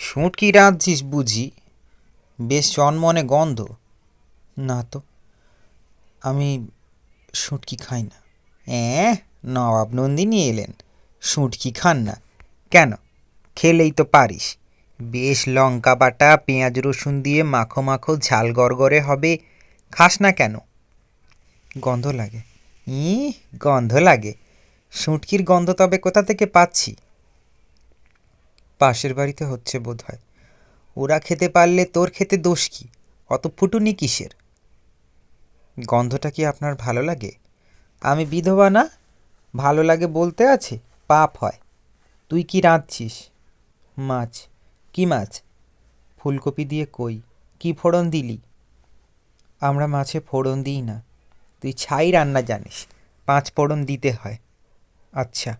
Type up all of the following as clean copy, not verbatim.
শুঁটকি রাঁধছিস বুঝি? বেশ চনমনে গন্ধ। না তো, আমি শুঁটকি খাই না। নবাব নন্দিনী এলেন, শুঁটকি খান না কেন? খেলেই তো পারিস। বেশ লঙ্কা বাটা পেঁয়াজ রসুন দিয়ে মাখো মাখো ঝাল গড়গড়ে হবে, খাস না কেন? গন্ধ লাগে। ই গন্ধ লাগে? শুঁটকির গন্ধ তবে কোথা থেকে পাচ্ছি? পাশের বাড়িতে হচ্ছে বোধ হয়। ওরা খেতে পারলে তোর খেতে দোষ কি? অত ফুটুনি কিসের? গন্ধটা কি আপনার ভালো লাগে? আমি বিধবা না, ভালো লাগে বলতে আছে? পাপ হয়। তুই কি রাঁধছিস? মাছ। কি মাছ? ফুলকপি দিয়ে কই। কি ফোড়ন দিলি? আমরা মাছে ফোড়ন দিই না। তুই ছাই রান্না জানিস, 5 ফোড়ন দিতে হয়। আচ্ছা,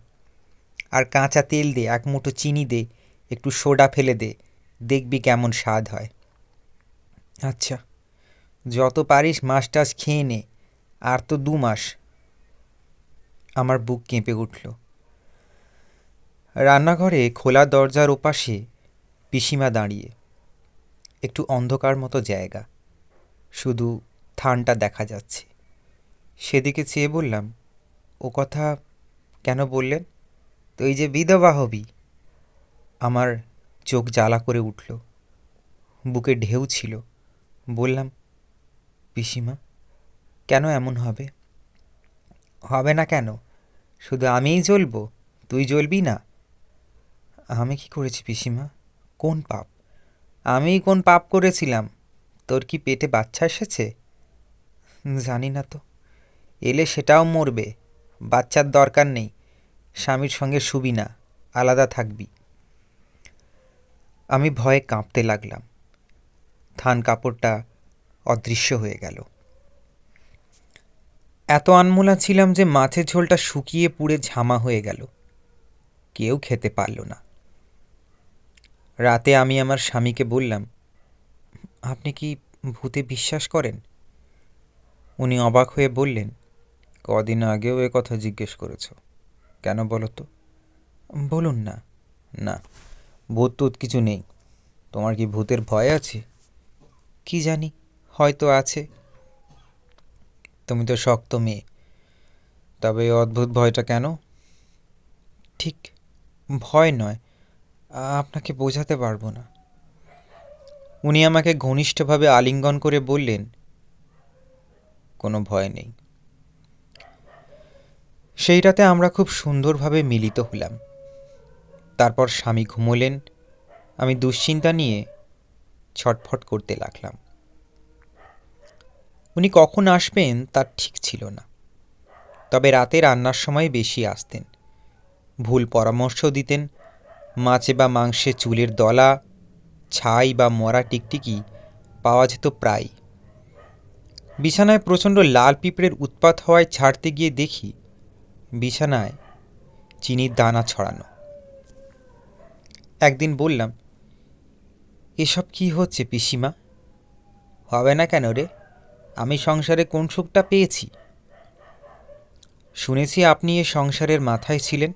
আর কাঁচা তেল দে, 1 মুঠো চিনি দে, একটু সোডা ফেলে দে, দেখবি কেমন স্বাদ হয়। আচ্ছা, যত পারিস মাছ টাছ খেয়ে নে, আর তো 2 মাস। আমার বুক কেঁপে উঠল। রান্নাঘরে খোলা দরজার ওপাশে পিসিমা দাঁড়িয়ে। একটু অন্ধকার মতো জায়গা, শুধু থানটা দেখা যাচ্ছে। সেদিকে চেয়ে বললাম, ও কথা কেন বললেন? তুই যে বিধবা হবি। আমার চোখ জ্বালা করে উঠল, বুকে ঢেউ ছিল। বললাম, পিসিমা, কেন এমন হবে? হবে না কেন? শুধু আমিই জ্বলবো, তুই জ্বলবি না? আমি কি করেছি পিসিমা? কোন পাপ? আমিই কোন পাপ করেছিলাম? তোর কি পেটে বাচ্চা এসেছে? জানি না তো। এলে সেটাও মরবে। বাচ্চার দরকার নেই। স্বামীর সঙ্গে শুবি না, আলাদা থাকবি। আমি ভয়ে কাঁপতে লাগলাম। থান কাপড়টা অদৃশ্য হয়ে গেল। এত আনমোলা ছিলাম যে মাছের ঝোলটা শুকিয়ে পুড়ে ঝামা হয়ে গেল। কেউ খেতে পারল না। রাতে আমি আমার স্বামীকে বললাম, আপনি কি ভূতে বিশ্বাস করেন? উনি অবাক হয়ে বললেন, কদিন আগেও এ কথা জিজ্ঞেস করেছ, কেন বলো তো? বলুন না। না, ভূত টুত কিছু নেই। তোমার কি ভূতের ভয় আছে? কি জানি, হয়তো আছে। তুমি তো শক্ত মেয়ে, তবে এই অদ্ভুত ভয়টা কেন? ঠিক ভয় নয়, আপনাকে বোঝাতে পারবো না। উনি আমাকে ঘনিষ্ঠভাবে আলিঙ্গন করে বললেন, কোনো ভয় নেই। সেই রাতে আমরা খুব সুন্দরভাবে মিলিত হলাম। তারপর স্বামী ঘুমোলেন, আমি দুশ্চিন্তা নিয়ে ছটফট করতে লাগলাম। উনি কখন আসবেন তার ঠিক ছিল না, তবে রাতে রান্নার সময় বেশি আসতেন। ভুল পরামর্শ দিতেন। মাছে বা মাংসে চুলের দলা, ছাই বা মরা টিকটিকি পাওয়া যেত প্রায়। বিছানায় প্রচণ্ড লাল পিঁপড়ের উৎপাত হওয়ায় ছাড়তে গিয়ে দেখি বিছানায় চিনির দানা ছড়ানো। একদিন বললাম, এসব কি হচ্ছে পিসিমা? হবে না কেন রে? আমি সংসারে কোন সুখটা পেয়েছি? শুনেছি আপনি এ সংসারের মাথায় ছিলেন।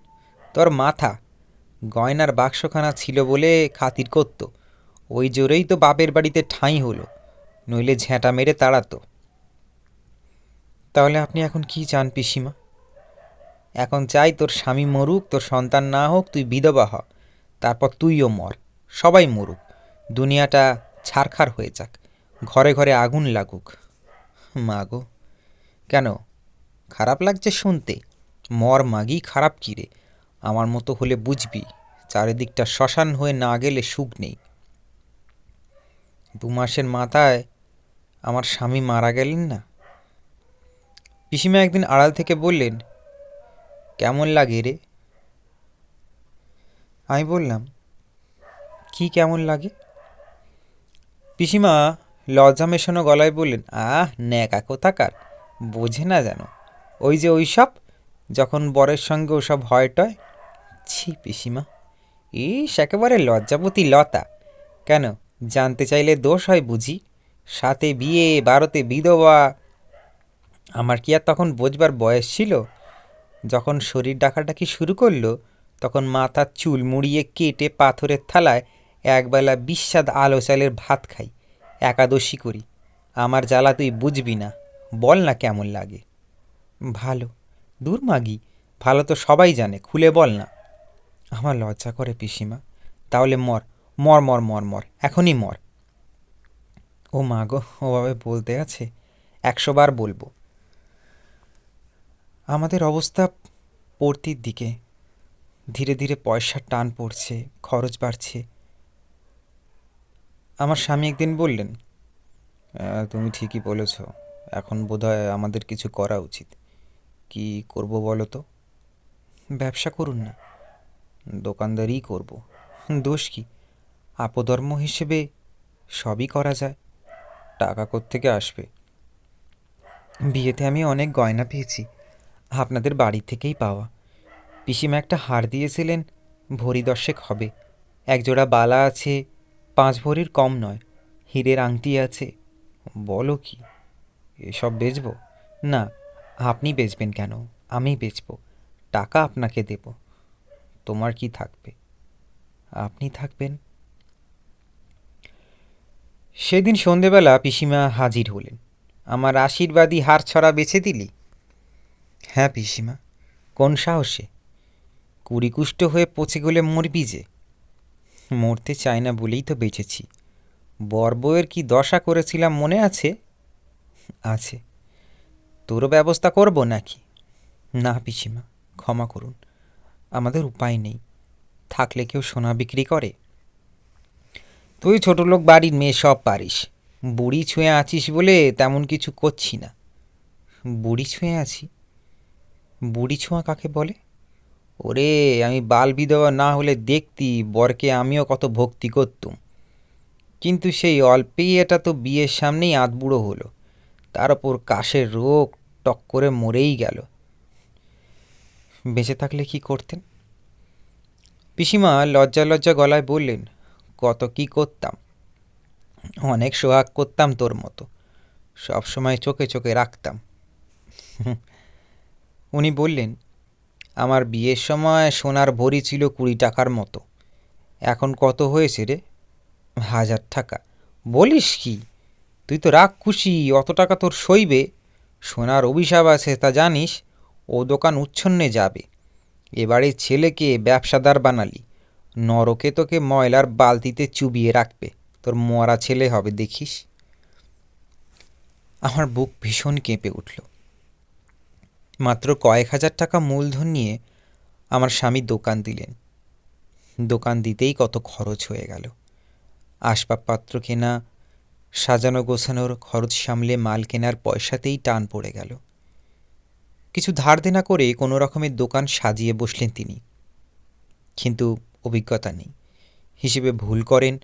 তোর মাথা? গয়নার বাক্সখানা ছিল বলে খাতির করত, ওই জোরেই তো বাপের বাড়িতে ঠাঁই হলো, নইলে ঝ্যাঁটা মেরে তাড়াতো। তাহলে আপনি এখন কি চান পিসিমা? এখন চাই তোর স্বামী মরুক, তোর সন্তান না হোক, তুই বিধবা হ, তারপর তুইও মর, সবাই মরুক, দুনিয়াটা ছারখার হয়ে যাক, ঘরে ঘরে আগুন লাগুক। মা গো! কেন, খারাপ লাগছে শুনতে? মর মাগি, খারাপ কী রে? আমার মতো হলে বুঝবি, চারিদিকটা শ্মশান হয়ে না গেলে সুখ নেই। 2 মাসের মাথায় আমার স্বামী মারা গেলেন না। পিসিমা একদিন আড়াল থেকে বললেন, কেমন লাগে রে? আমি বললাম, কি কেমন লাগে? পিসিমা লজ্জা মেশানো গলায় বললেন, ন্যাকা কোথাকার, বোঝে না যেন। ওই যে ওইসব, যখন বরের সঙ্গে ওসব হয় টয়। ছি পিসিমা, ইস একেবারে লজ্জাপতি লতা। কেন, জানতে চাইলে দোষ হয় বুঝি? 7 বিয়ে, 12তে বিধবা। আমার কি আর তখন বোঝবার বয়স ছিল? যখন শরীর ডাকাডাকি শুরু করলো, তখন মাথার চুল মুড়িয়ে কেটে পাথরের থালায় একবেলা বিস্বাদ আলো চালের ভাত খাই, একাদশী করি। আমার জ্বালা তুই বুঝবি না, বল না কেমন লাগে। ভালো। দূর মাগি, ভালো তো সবাই জানে, খুলে বল না। আমার লজ্জা করে পিসিমা। তাহলে মর, মর মর মর মর, এখনই মর। ও মা গো, ওভাবে বলতে আছে? 100 বার বলবো। আমাদের অবস্থা পড়তির দিকে। ধীরে ধীরে পয়সার টান পড়ছে, খরচ বাড়ছে। আমার স্বামী একদিন বললেন, তুমি ঠিকই বলেছ, এখন বোধহয় আমাদের কিছু করা উচিত। কি করব বলো তো? ব্যবসা করুন না। দোকানদারিই করব। দোষ কি? আপদর্ম হিসেবে সবই করা যায়। টাকা কোত্থেকে আসবে? বিয়েতে আমি অনেক গয়না পেয়েছি, আপনাদের বাড়ি থেকেই পাওয়া। পিসিমা একটা হার দিয়েছিলেন, ভরি 10 হবে। একজোড়া বালা আছে, 5 ভরির কম নয়। হীরের আংটি আছে। বলো কি, এসব বেচবো? না, আপনি বেচবেন কেন? আমি বেচব। টাকা আপনাকে দেব। তোমার কি থাকবে? আপনি থাকবেন। সেদিন সন্ধেবেলা পিসিমা হাজির হলেন। আমার আশীর্বাদী হার ছড়া বেছে দিলি? হ্যাঁ পিসিমা। কোন সাহসে? কুড়িকুষ্ট হয়ে পচে গলে মরবি যে। মরতে চাই না বলেই তো বেঁচেছি। বর বউয়ের কি দশা করেছিলাম মনে আছে? আছে। তোরও ব্যবস্থা করব নাকি? না পিসিমা, ক্ষমা করুন, আমাদের উপায় নেই। থাকলে কেউ সোনা বিক্রি করে? তুই ছোটলোক বাড়ির মেয়ে, সব পারিস। বুড়ি ছুঁয়ে আছিস বলে তেমন কিছু করছি না। বুড়ি ছুঁয়ে আছি? বুড়ি ছোঁয়া কাকে বলে? ওরে, আমি বাল বিধবা না হলে দেখতি বরকে আমিও কত ভক্তি করতুম। কিন্তু সেই অল্পেই এটা তো বিয়ের সামনেই আধবুড়ো হলো। তার ওপর কাশের রোগ, টক করে মরেই গেল। বেঁচে থাকলে কি করতেন? পিসিমা লজ্জা লজ্জা গলায় বললেন, কত কি করতাম। অনেক সোহাগ করতাম তোর মতো, সব সময় চোখে চোখে রাখতাম। উনি বললেন, আমার বিয়ের সময় সোনার ভরি ছিল 20 টাকার মতো। এখন কত হয়েছে রে? 1000 টাকা? বলিস কি? তুই তো রাগ খুশি, অত টাকা তোর সইবে? সোনার অভিশাপ আছে তা জানিস? ও দোকান উচ্ছন্নে যাবে। এবারে ছেলেকে ব্যবসাদার বানালি, নরকে তোকে ময়লার বালতিতে চুবিয়ে রাখবে। তোর মরা ছেলে হবে দেখিস। আমার বুক ভীষণ কেঁপে উঠল। মাত্র কয়েক হাজার টাকা মূলধন নিয়ে আমার স্বামী দোকান দিলেন। দোকান দিতেই কত খরচ হয়ে গেল। আসবাবপত্র কেনা, সাজানো গোছানোর খরচ সামলে মাল কেনার পয়সাতেই টান পড়ে গেল। কিছু ধার দেনা করে কোনো রকমের দোকান সাজিয়ে বসলেন তিনি। কিন্তু অভিজ্ঞতা নেই, হিসেবে ভুল করেন।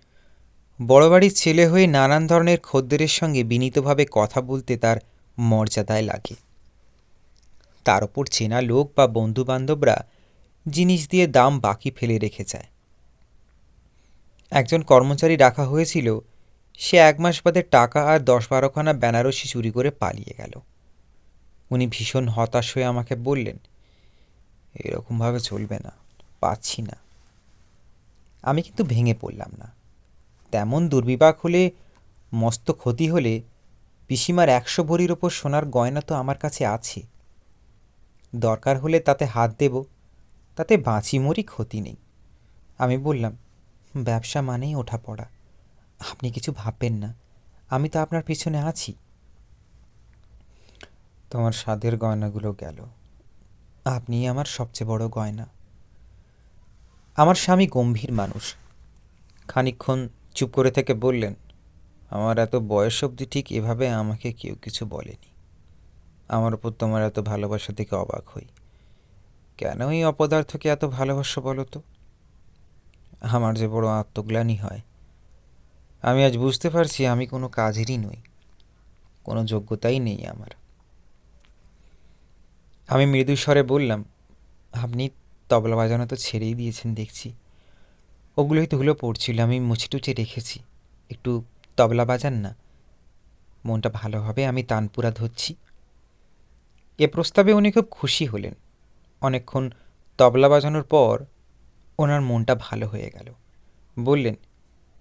বড় বাড়ির ছেলে হয়ে নানান ধরনের খদ্দেরের সঙ্গে বিনীতভাবে কথা বলতে তার মর্যাদায় লাগে। তার ওপর চেনা লোক বা বন্ধুবান্ধবরা জিনিস দিয়ে দাম বাকি ফেলে রেখে যায়। একজন কর্মচারী রাখা হয়েছিল, সে 1 মাস বাদে টাকা আর 10-12খানা বেনারসি চুরি করে পালিয়ে গেল। উনি ভীষণ হতাশ হয়ে আমাকে বললেন, এরকমভাবে চলবে না, পাচ্ছি না। আমি কিন্তু ভেঙে পড়লাম না। তেমন দুর্বিপাক হলে, মস্ত ক্ষতি হলে পিসিমার 100 ভরির ওপর সোনার গয়না তো আমার কাছে আছে। দরকার হলে তাতে হাত দেব, তাতে বাঁচি মরি, ক্ষতি নেই। আমি বললাম, ব্যবসা মানেই ওঠা পড়া, আপনি কিছু ভাববেন না, আমি তো আপনার পিছনে আছি। তোমার স্বাদের গয়নাগুলো গেল, আপনি আমার সবচেয়ে বড় গয়না। আমার স্বামী গম্ভীর মানুষ। খানিকক্ষণ চুপ করে থেকে বললেন, আমার এত বয়স অবধি ঠিক এভাবে আমাকে কেউ কিছু বলেনি। আমার ওপর তোমার এত ভালোবাসা দেখে অবাক হই। কেন এই অপদার্থকে এত ভালোবাসো বলো তো? আমার যে বড় আত্মগ্লানি হয়। আমি আজ বুঝতে পারছি আমি কোনো কাজেরই নই, কোনো যোগ্যতাই নেই আমার। আমি মৃদু স্বরে বললাম, আপনি তবলা বাজানো তো ছেড়েই দিয়েছেন দেখছি। ওগুলোই ধুলো পড়ছিল, আমি মুছে টুছে রেখেছি। একটু তবলা বাজান না, মনটা ভালো হবে, আমি তানপুরা ধরছি। এ প্রস্তাবে উনি খুব খুশি হলেন। অনেকক্ষণ তবলা বাজানোর পর ওনার মনটা ভালো হয়ে গেল। বললেন,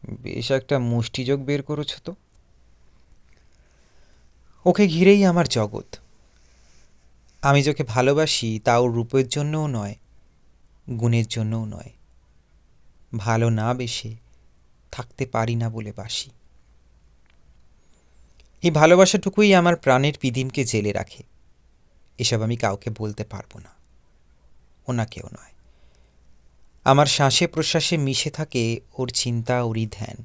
বেশ একটা মুষ্টিযোগ বের করেছ তো। ওকে ঘিরেই আমার জগৎ। আমি যাকে ভালোবাসি তা ওর রূপের জন্যও নয়, গুণের জন্যও নয়। ভালো না বেশে থাকতে পারি না বলে বাসি। এই ভালোবাসাটুকুই আমার প্রাণের পিদিমকে জেলে রাখে। এসব আমি কাউকে বলতে পারবো না, ওনাকেও নয়। আমার শ্বাসে প্রশ্বাসে মিশে থাকে ওর চিন্তা, ওরই ধ্যান।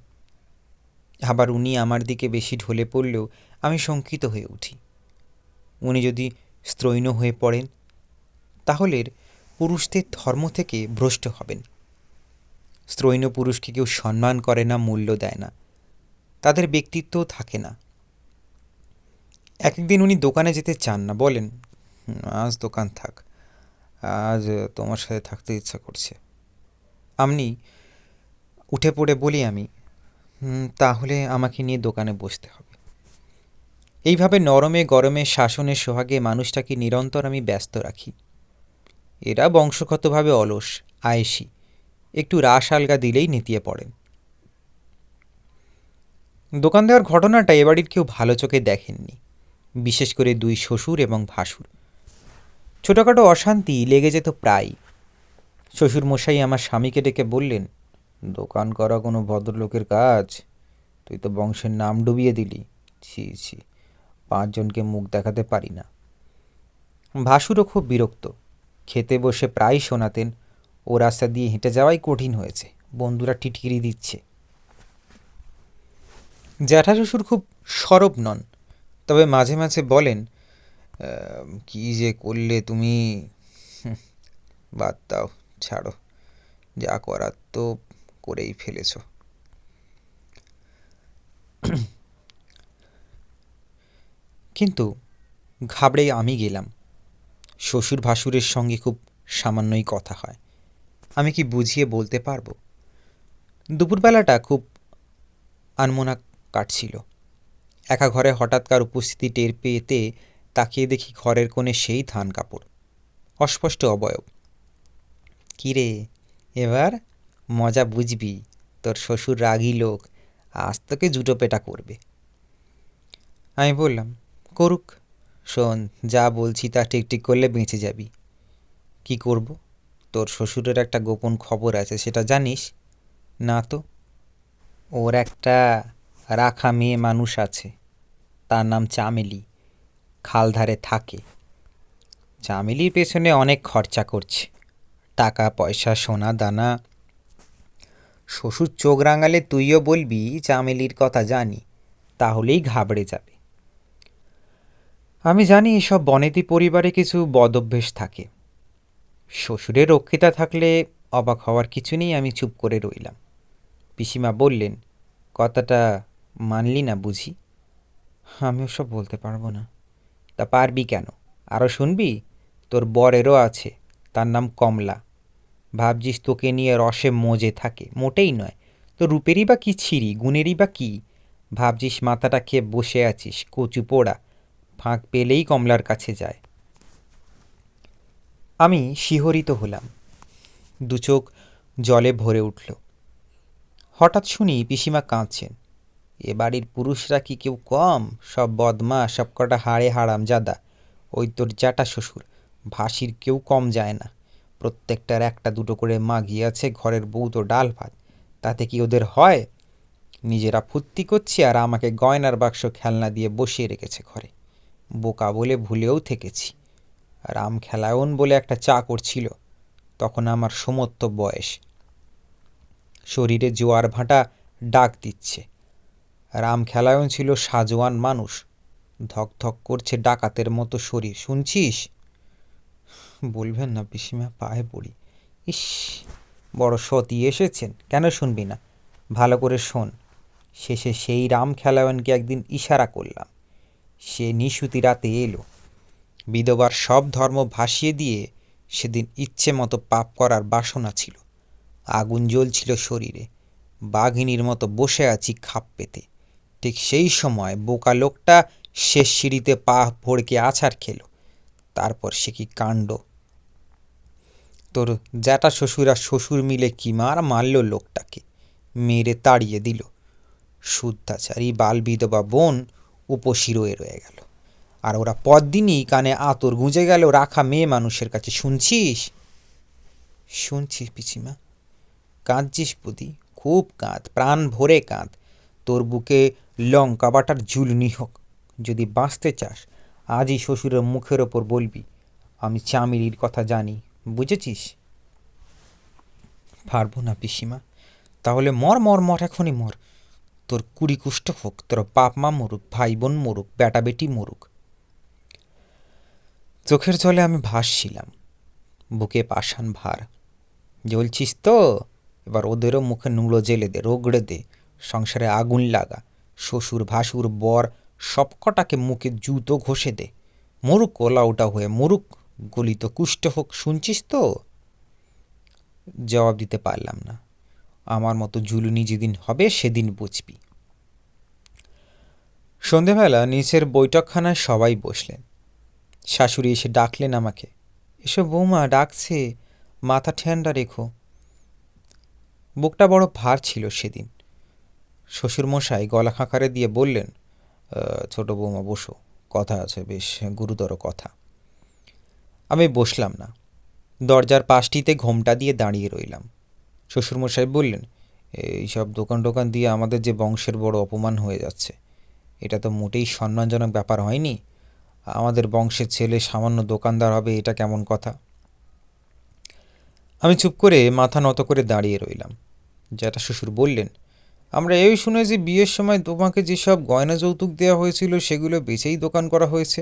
আবার উনি আমার দিকে বেশি ঢলে পড়লেও আমি শঙ্কিত হয়ে উঠি। উনি যদি স্ত্রৈণ হয়ে পড়েন তাহলে পুরুষদের ধর্ম থেকে ভ্রষ্ট হবেন। স্ত্রৈণ পুরুষকে কেউ সম্মান করে না, মূল্য দেয় না, তাদের ব্যক্তিত্বও থাকে না। এক একদিন উনি দোকানে যেতে চান না, বলেন আজ দোকান থাক, আজ তোমার সাথে থাকতে ইচ্ছা করছে। আমি উঠে পড়ে বলি আমি, তাহলে আমাকে নিয়ে দোকানে বসতে হবে। এইভাবে নরমে গরমে শাসনে সোহাগে মানুষটাকে নিরন্তর আমি ব্যস্ত রাখি। এরা বংশগতভাবে অলস, আয়েসি, একটু রাশ আলগা দিলেই নেতিয়ে পড়েন। দোকান দেওয়ার ঘটনাটা এ বাড়ির কেউ ভালো চোখে দেখেননি, বিশেষ করে দুই শ্বশুর এবং ভাসুর। ছোটোখাটো অশান্তি লেগে যেত প্রায়। শ্বশুরমশাই আমার স্বামীকে ডেকে বললেন, দোকান করা কোনো ভদ্রলোকের কাজ? তুই তো বংশের নাম ডুবিয়ে দিলি। ছি ছি, 5 জনকে মুখ দেখাতে পারি না। ভাসুরও খুব বিরক্ত। খেতে বসে প্রায় শোনাতেন, ও রাস্তা দিয়ে হেঁটে যাওয়াই কঠিন হয়েছে, বন্ধুরা টিটকিরি দিচ্ছে। জ্যাঠা শ্বশুর খুব সরব নন, তবে মাঝে মাঝে বলেন, কি যে করলে তুমি। বাদ দাও, ছাড়ো, যা করার তো করেই ফেলেছ। কিন্তু ঘাবড়ে আমি গেলাম। শ্বশুর ভাসুরের সঙ্গে খুব সামান্যই কথা হয়। আমি কি বুঝিয়ে বলতে পারবো? দুপুরবেলাটা খুব আনমনা কাটছিল। একা ঘরে হঠাৎকার উপস্থিতি টের পেতে তাকিয়ে দেখি ঘরের কোণে সেই ধান কাপড়, অস্পষ্ট অবয়ব। কিরে, এবার মজা বুঝবি? তোর শ্বশুর রাগী লোক, আজ তোকে জুটো পেটা করবে। আমি বললাম, করুক। শোন, যা বলছি তা ঠিক ঠিক করলে বেঁচে যাবি। কি করব? তোর শ্বশুরের একটা গোপন খবর আছে, সেটা জানিস? না তো। ওর একটা রাখা মেয়ে মানুষ আছে, তার নাম চামেলি, খালধারে থাকে। চামেলির পেছনে অনেক খরচা করছে, টাকা পয়সা সোনা দানা। শ্বশুর চোখ রাঙালে তুইও বলবি চামেলির কথা জানি, তাহলেই ঘাবড়ে যাবে। আমি জানি সব বনেদি পরিবারে কিছু বদঅভ্যেস থাকে। শ্বশুরের রক্ষিতা থাকলে অবাক হওয়ার কিছু নেই। আমি চুপ করে রইলাম। পিসিমা বললেন, কথাটা মানলি না বুঝি? আমি ওসব বলতে পারবো না। তা পারবি কেন? আরও শুনবি? তোর বরেরও আছে, তার নাম কমলা। ভাবছিস তোকে নিয়ে রসে মজে থাকে? মোটেই নয়। তো রূপেরই বা কী ছিরি, গুণেরই বা কী? ভাবছিস মাথাটা খেয়ে বসে আছিস, কচু পোড়া। ফাঁক পেলেই কমলার কাছে যায়। আমি শিহরিত হলাম, দু চোখ জলে ভরে উঠল। হঠাৎ শুনি পিসিমা কাঁদছেন। এ বাড়ির পুরুষরা কি কেউ কম? সব বদমা, সব কটা হাড়ে হারামজাদা। ওই তোর জ্যাঠা শ্বশুর ভাসির কেউ কম যায় না। প্রত্যেকটার একটা দুটো করে মাগি আছে, ঘরের বউ তো ডাল ভাত। তাতে কি ওদের হয়? নিজেরা ফুর্তি করছে আর আমাকে গয়নার বাক্স খেলনা দিয়ে বসিয়ে রেখেছে ঘরে। বোকা বলে ভুলেও থেকেছি। রাম খেলায়ন বলে একটা চা করছিল, তখন আমার সমত্ব বয়স। শরীরে জোয়ার ভাঁটা ডাক দিচ্ছে। রাম খেলায়ন ছিল সাজোয়ান মানুষ, ধক ধক করছে ডাকাতের মতো শরীর। শুনছিস? বলবেন না পিসিমা, পায়ে পড়ি। ইস, বড় সতী এসেছেন, কেন শুনবি না? ভালো করে শোন। শেষে সেই রাম খেলায়নকে একদিন ইশারা করলাম, সে নিশুতি রাতে এলো। বিধবার সব ধর্ম ভাসিয়ে দিয়ে সেদিন ইচ্ছে মতো পাপ করার বাসনা ছিল। আগুন জ্বলছিল শরীরে, বাঘিনীর মতো বসে আছি খাপ পেতে। ঠিক সেই সময় বোকা লোকটা শেষ সিঁড়িতে পা ভড়কে আছাড় খেলো। তারপর সে কি কাণ্ড! তোর জ্যাঠা শ্বশুর আর শ্বশুর মিলে কি মারল লোকটাকে। মেরে তাড়িয়ে দিল। শুদ্ধাচারী বাল বিধবা বোন উপসী রয়ে গেল। আর ওরা পরদিনই কানে আতর গুঁজে গেল রাখা মেয়ে মানুষের কাছে। শুনছিস? শুনছিস পিসিমা। কাঁদছিস বুদি? খুব কাঁদ, প্রাণ ভরে কাঁদ। তোর বুকে লঙ্কা বাটার ঝুলনি হোক। যদি বাঁচতে চাস আজই শ্বশুরের মুখের ওপর বলবি আমি চামেলির কথা জানি, বুঝেছিস? পারবো না পিসিমা। তাহলে মর মর মর, এখনই মর। তোর কুড়ি কুষ্ঠ হোক, তোর বাপ মা মরুক, ভাই বোন মরুক, বেটা বেটি মরুক। চোখের জলে আমি ভাসছিলাম, বুকে পাষাণ ভার। জ্বলছিস তো? এবার ওদেরও মুখে নুড়ো জেলে দে, রগড়ে দে, সংসারে আগুন লাগা। শ্বশুর ভাসুর বর সবকটাকে মুখে জুতো ঘষে দে। মরুক ওলাউটা হয়ে, মরুক, গলিত কুষ্ঠ হোক। শুনছিস তো? জবাব দিতে পারলাম না। আমার মতো ঝুলুনি যেদিন হবে সেদিন বুঝবি। সন্ধেবেলা নিচের বৈঠকখানায় সবাই বসলেন। শাশুড়ি এসে ডাকলেন আমাকে, এসো বৌমা, ডাকছে, মাথা ঠান্ডা রেখো। বুকটা বড় ভার ছিল সেদিন। শ্বশুরমশাই গলা খাঁকারে দিয়ে বললেন, ছোট বৌমা বসো, কথা আছে, বেশ গুরুতর কথা। আমি বসলাম না, দরজার পাশটিতে ঘোমটা দিয়ে দাঁড়িয়ে রইলাম। শ্বশুরমশাই বললেন, এইসব দোকান টোকান দিয়ে আমাদের যে বংশের বড় অপমান হয়ে যাচ্ছে, এটা তো মোটেই সম্মানজনক ব্যাপার হয়নি। আমাদের বংশের ছেলে সামান্য দোকানদার হবে, এটা কেমন কথা? আমি চুপ করে মাথা নত করে দাঁড়িয়ে রইলাম। জ্যাঠা শ্বশুর বললেন, আমরা এই শুনেছি বিয়ের সময় তোমাকে যেসব গয়না যৌতুক দেওয়া হয়েছিল সেগুলো বেচেই দোকান করা হয়েছে।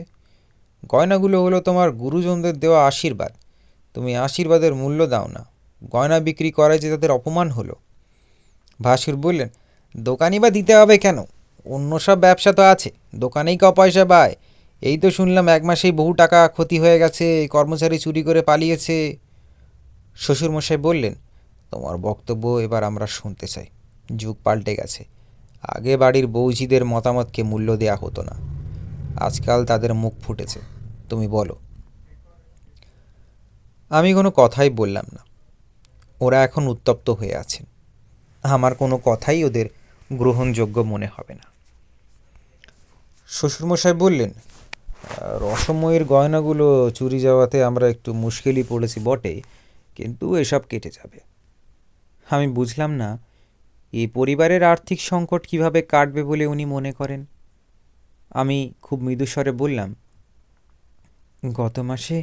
গয়নাগুলো হলো তোমার গুরুজনদের দেওয়া আশীর্বাদ। তুমি আশীর্বাদের মূল্য দাও না, গয়না বিক্রি করায় যে তাদের অপমান হলো। ভাসুর বললেন, দোকানই বা দিতে হবে কেন? অন্য সব ব্যবসা তো আছে, দোকানেই ক পয়সা পায়। এই তো শুনলাম 1 মাসেই বহু টাকা ক্ষতি হয়ে গেছে, কর্মচারী চুরি করে পালিয়েছে। শ্বশুরমশাই বললেন, তোমার বক্তব্য এবার আমরা শুনতে চাই। যুগ পাল্টে গেছে। আগে বাড়ির বৌঝিদের মতামতকে মূল্য দেয়া হতো না, আজকাল তাদের মুখ ফুটেছে। তুমি বলো। আমি কোনো কথাই বললাম না। ওরা এখন উত্তপ্ত হয়ে আছেন। আমার কোনো কথাই ওদের গ্রহণযোগ্য মনে হবে না। শ্বশুরমশাই বললেন, রসময়ের গয়নাগুলো চুরি যাওয়াতে আমরা একটু মুশকিলই পড়েছি বটে, কিন্তু এসব কেটে যাবে। আমি বুঝলাম না এই পরিবারের আর্থিক সংকট কিভাবে কাটবে বলে উনি মনে করেন। আমি খুব মৃদুস্বরে বললাম, গত মাসে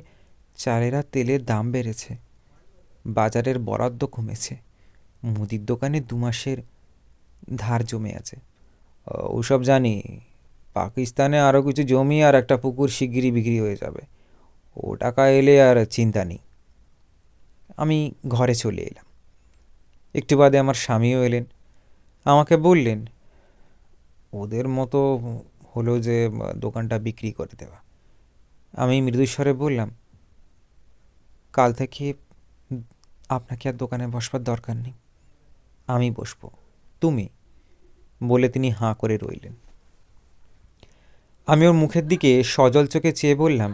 চালের আর তেলের দাম বেড়েছে, বাজারের বরাদ্দ কমেছে, মুদির দোকানে 2 মাসের ধার জমে আছে। ওসব জানি, পাকিস্তানে আরও কিছু জমি আর একটা পুকুর শিগগিরই বিক্রি হয়ে যাবে। ও টাকা এলে আর চিন্তা নেই। আমি ঘরে চলে এলাম। একটু বাদে আমার স্বামীও এলেন। আমাকে বললেন, ওদের মতো হলো যে দোকানটা বিক্রি করে দেওয়া। আমি মৃদুস্বরে বললাম, কাল থেকে আপনাকে আর দোকানে বসবার দরকার নেই, আমি বসবো। তুমি? বলে তিনি হাঁ করে রইলেন। আমি ওর মুখের দিকে সজল চোখে চেয়ে বললাম,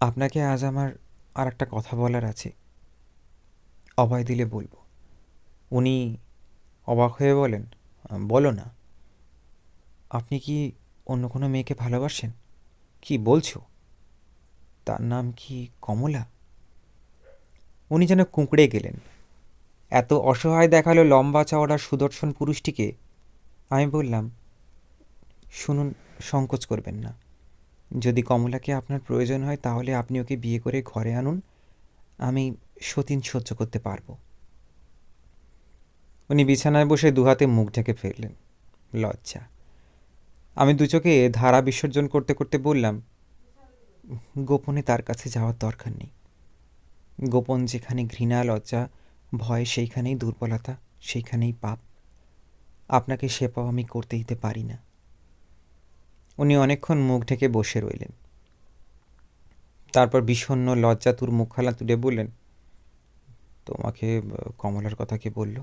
আপনাকে আজ আমার আর একটা কথা বলার আছে, অভয় দিলে বলবো। উনি অবাক হয়ে বলেন, বলো না। আপনি কি অন্য কোনো মেয়েকে ভালোবাসেন? কি বলছো? তার নাম কি কমলা? উনি যেন কুঁকড়ে গেলেন। এত অসহায় দেখালো লম্বা চওড়া সুদর্শন পুরুষটিকে। আমি বললাম, শুনুন, সংকোচ করবেন না। যদি কমলাকে আপনার প্রয়োজন হয় তাহলে আপনি ওকে বিয়ে করে ঘরে আনুন, আমি সতীন সহ্য করতে পারবো। উনি বিছানায় বসে দুহাতে মুখ ঢেকে ফেললেন। লজ্জা। আমি দু চোখে ধারা বিসর্জন করতে করতে বললাম, গোপনে তার কাছে যাওয়ার দরকার নেই। গোপন যেখানে ঘৃণা, লজ্জা, ভয়, সেইখানেই দুর্বলতা, সেইখানেই পাপ। আপনাকে সে পাপ আমি করতে দিতে পারি না। উনি অনেকক্ষণ মুখ ঢেকে বসে রইলেন। তারপর বিষণ্ণ লজ্জাতুর মুখখানা তুলে বললেন, তোমাকে কমলার কথা কে বলল?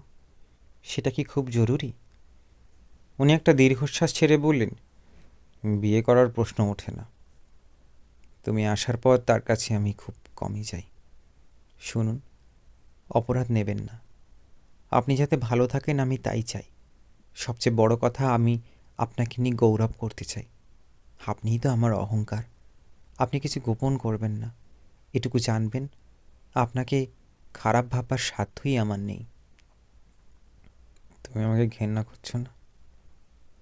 সেটা কি খুব জরুরি? উনি একটা দীর্ঘশ্বাস ছেড়ে বললেন, বিয়ে করার প্রশ্ন ওঠে না। তুমি আসার পর তার কাছে আমি খুব কমই যাই। শুনুন, অপরাধ নেবেন না। আপনি যাতে ভালো থাকেন আমি তাই চাই। সবচেয়ে বড় কথা, আমি আপনাকে নিয়ে গৌরব করতে চাই। আপনিই তো আমার অহংকার। আপনি কিছু গোপন করবেন না, এটুকু জানবেন আপনাকে খারাপ ভাববার সাধ্যই আমার নেই। তুমি আমাকে ঘেন্না করছো না?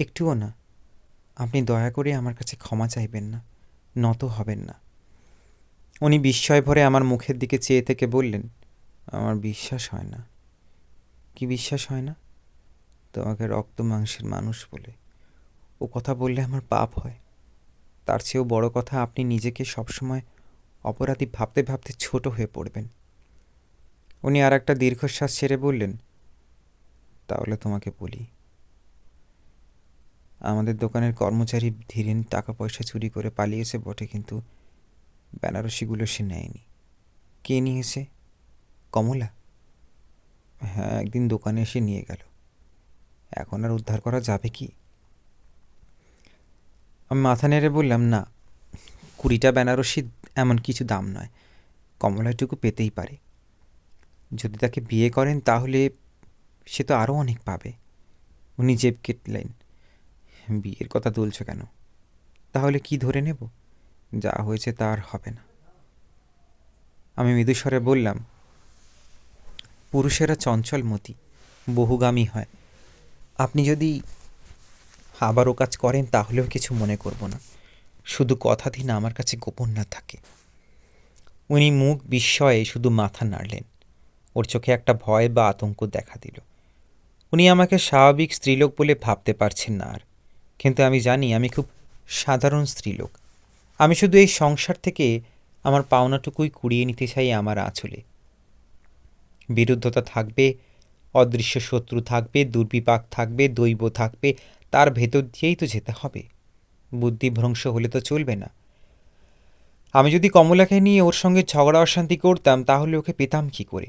একটুও না। আপনি দয়া করে আমার কাছে ক্ষমা চাইবেন না, নত হবেন না। উনি বিস্ময় ভরে আমার মুখের দিকে চেয়ে থেকে বললেন, আমার বিশ্বাস হয় না। কি বিশ্বাস হয় না? তোমাকে রক্ত মাংসের মানুষ বলে ও কথা বললে আমার পাপ হয়। তার চেয়েও বড় কথা, আপনি নিজেকে সবসময় অপরাধী ভাবতে ভাবতে ছোট হয়ে পড়বেন। উনি আর একটা দীর্ঘশ্বাস ছেড়ে বললেন, তাহলে তোমাকে বলি, আমাদের দোকানের কর্মচারী ধীরেন টাকা পয়সা চুরি করে পালিয়েছে বটে, কিন্তু বেনারসিগুলো সে নেয়নি। কে নিয়েছে? কমলা? হ্যাঁ, একদিন দোকানে এসে নিয়ে গেল। এখন আর উদ্ধার করা যাবে কি? আমি মাথা নেড়ে বললাম, না, 20টা বেনারসি এমন কিছু দাম নয়। কমলা এটুকু পেতেই পারে। যদি তাকে বিয়ে করেন তাহলে সে তো আরও অনেক পাবে। উনি জেব কেটলেন। বিয়ের কথা তুলছ কেন? তাহলে কি ধরে নেব? যা হয়েছে তা আর হবে না। আমি মৃদুস্বরে বললাম, পুরুষেরা চঞ্চলমতি, বহুগামী হয়। আপনি যদি আবারও কাজ করেন তাহলেও কিছু মনে করব না, শুধু কথা দিন আমার কাছে গোপন না থাকে। উনি মুখ বিস্ময়ে শুধু মাথা নাড়লেন। ওর চোখে একটা ভয় বা আতঙ্ক দেখা দিল। উনি আমাকে স্বাভাবিক স্ত্রীলোক বলে ভাবতে পারছেন না আর, কিন্তু আমি জানি আমি খুব সাধারণ স্ত্রীলোক। আমি শুধু এই সংসার থেকে আমার পাওনাটুকুই কুড়িয়ে নিতে চাই আমার আঁচলে। বিরুদ্ধতা থাকবে, অদৃশ্য শত্রু থাকবে, দুর্বিপাক থাকবে, দৈব থাকবে, তার ভেতর দিয়েই তো যেতে হবে। বুদ্ধিভ্রংশ হলে তো চলবে না। আমি যদি কমলাকে নিয়ে ওর সঙ্গে ঝগড়া অশান্তি করতাম তাহলে ওকে পেতাম কি করে?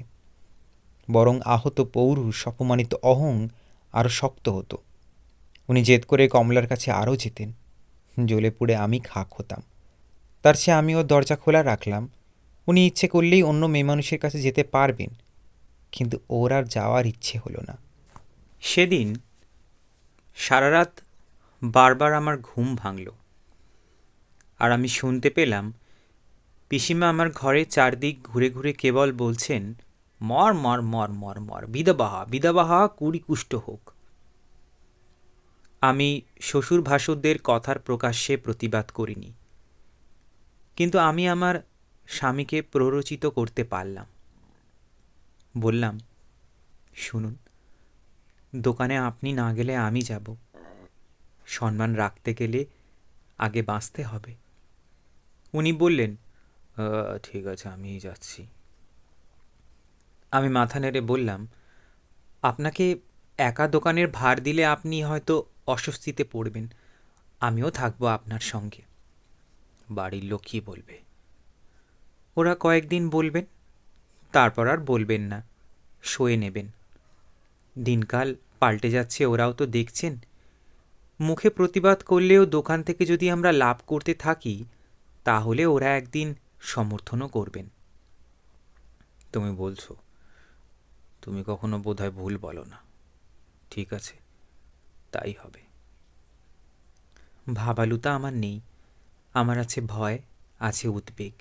বরং আহত পৌরুষ, অপমানিত অহং আরও শক্ত হতো। উনি জেদ করে কমলার কাছে আরও যেতেন। জ্বলে পুড়ে আমি খাক হতাম। তার চেয়ে আমি ওর দরজা খোলা রাখলাম। উনি ইচ্ছে করলেই অন্য মেয়ে মানুষের কাছে যেতে পারবেন, কিন্তু ওর আর যাওয়ার ইচ্ছে হলো না। সেদিন সারা রাত বারবার আমার ঘুম ভাঙল, আর আমি শুনতে পেলাম পিসিমা আমার ঘরে চারদিক ঘুরে ঘুরে কেবল বলছেন, মর মর মর মর মর, বিধবাহা বিধবাহা, কুড়ি কুষ্ঠ হোক। আমি শ্বশুর ভাসুরদের কথার প্রকাশ্যে প্রতিবাদ করিনি, কিন্তু আমি আমার স্বামীকে প্ররোচিত করতে পারলাম। বললাম, শুনুন, দোকানে আপনি না গেলে আমি যাব। সম্মান রাখতে গেলে আগে বাঁচতে হবে। উনি বললেন, ঠিক আছে, আমিই যাচ্ছি। আমি মাথা নেড়ে বললাম, আপনাকে একা দোকানের ভার দিলে আপনি হয়তো অস্বস্তিতে পড়বেন। আমিও থাকবো আপনার সঙ্গে। বাড়ির লোক কী বলবে? ওরা কয়েকদিন বলবেন, তারপর আর বলবেন না, সয়ে নেবেন। দিনকাল পাল্টে যাচ্ছে, ওরাও তো দেখছেন। মুখে প্রতিবাদ করলেও দোকান থেকে যদি আমরা লাভ করতে থাকি তাহলে ওরা একদিন সমর্থনও করবেন। তুমি বলছো, তুমি কখনো বোধহয় ভুল বলো না। ঠিক আছে, তাই হবে। ভাবালুতা আমার নেই। আমার আছে ভয়, আছে উদ্বেগ,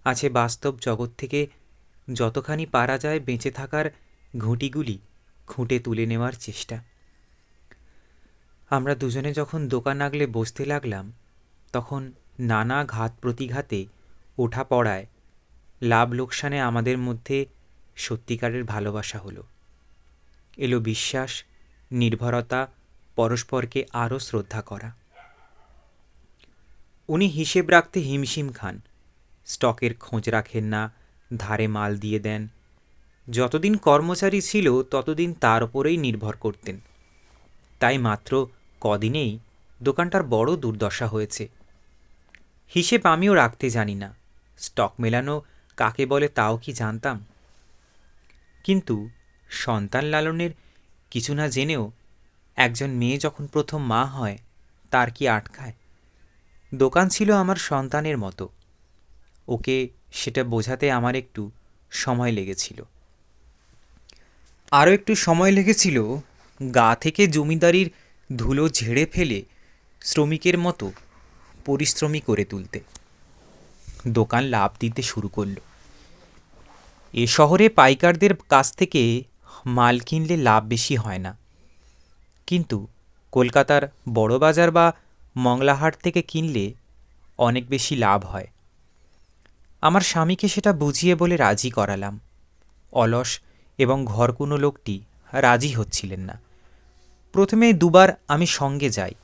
আছে বাস্তব জগৎ থেকে যতখানি পারা যায় বেঁচে থাকার ঘুঁটিগুলি খুঁটে তুলে নেওয়ার চেষ্টা। আমরা দুজনে যখন দোকান আগলে বসতে লাগলাম তখন নানা ঘাত প্রতিঘাতে ওঠা পড়ায় লাভ লোকসানে আমাদের মধ্যে সত্যিকারের ভালোবাসা হলো। এলো বিশ্বাস, নির্ভরতা, পরস্পরকে আরও শ্রদ্ধা করা। উনি হিসেব রাখতে হিমশিম খান। স্টকের খোঁজ রাখেন না, ধারে মাল দিয়ে দেন। যতদিন কর্মচারী ছিল ততদিন তার ওপরেই নির্ভর করতেন। তাই মাত্র কদিনেই দোকানটার বড় দুর্দশা হয়েছে। হিসেব আমিও রাখতে জানি না, স্টক মেলানো কাকে বলে তাও কি জানতাম। কিন্তু সন্তান লালনের কিছু না জেনেও একজন মেয়ে যখন প্রথম মা হয় তার কি আটকায়? দোকান ছিল আমার সন্তানের মতো। ওকে সেটা বোঝাতে আমার একটু সময় লেগেছিল। আরও একটু সময় লেগেছিল গা থেকে জমিদারির ধুলো ঝেড়ে ফেলে শ্রমিকের মতো পরিশ্রমী করে তুলতে। দোকান লাভ দিতে শুরু করলো। এ শহরে পাইকারদের কাছ থেকে মাল কিনলে লাভ বেশি হয় না, কিন্তু কলকাতার বড় বাজার বা মংলাহাট থেকে কিনলে অনেক বেশি লাভ হয়। আমার স্বামীকে সেটা বুঝিয়ে বলে রাজি করালাম। অলস এবং ঘরকুনো লোকটি রাজি হচ্ছিলেন না। প্রথমে দুবার আমি সঙ্গে যাই,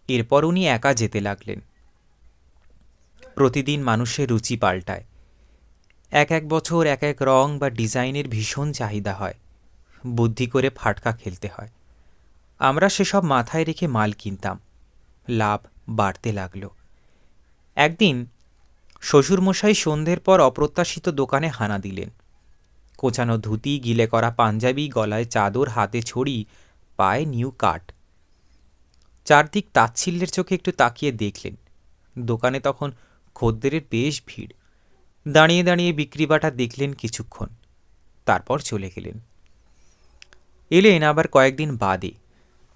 এরপর উনি একা যেতে লাগলেন। প্রতিদিন মানুষের রুচি পাল্টায়। এক এক বছর এক এক রং বা ডিজাইনের ভীষণ চাহিদা হয়। বুদ্ধি করে ফাটকা খেলতে হয়। আমরা সেসব মাথায় রেখে মাল কিনতাম। লাভ বাড়তে লাগলো। একদিন শ্বশুরমশাই সন্ধ্যের পর অপ্রত্যাশিত দোকানে হানা দিলেন। কোচানো ধুতি, গিলে করা পাঞ্জাবি, গলায় চাদর, হাতে ছড়ি, পায়ে নিউ কাট। চারদিক তাচ্ছিল্যের চোখে একটু তাকিয়ে দেখলেন। দোকানে তখন খদ্দেরের বেশ ভিড়। দাঁড়িয়ে দাঁড়িয়ে বিক্রি বাটা দেখলেন কিছুক্ষণ, তারপর চলে গেলেন। এলেন আবার কয়েকদিন বাদে।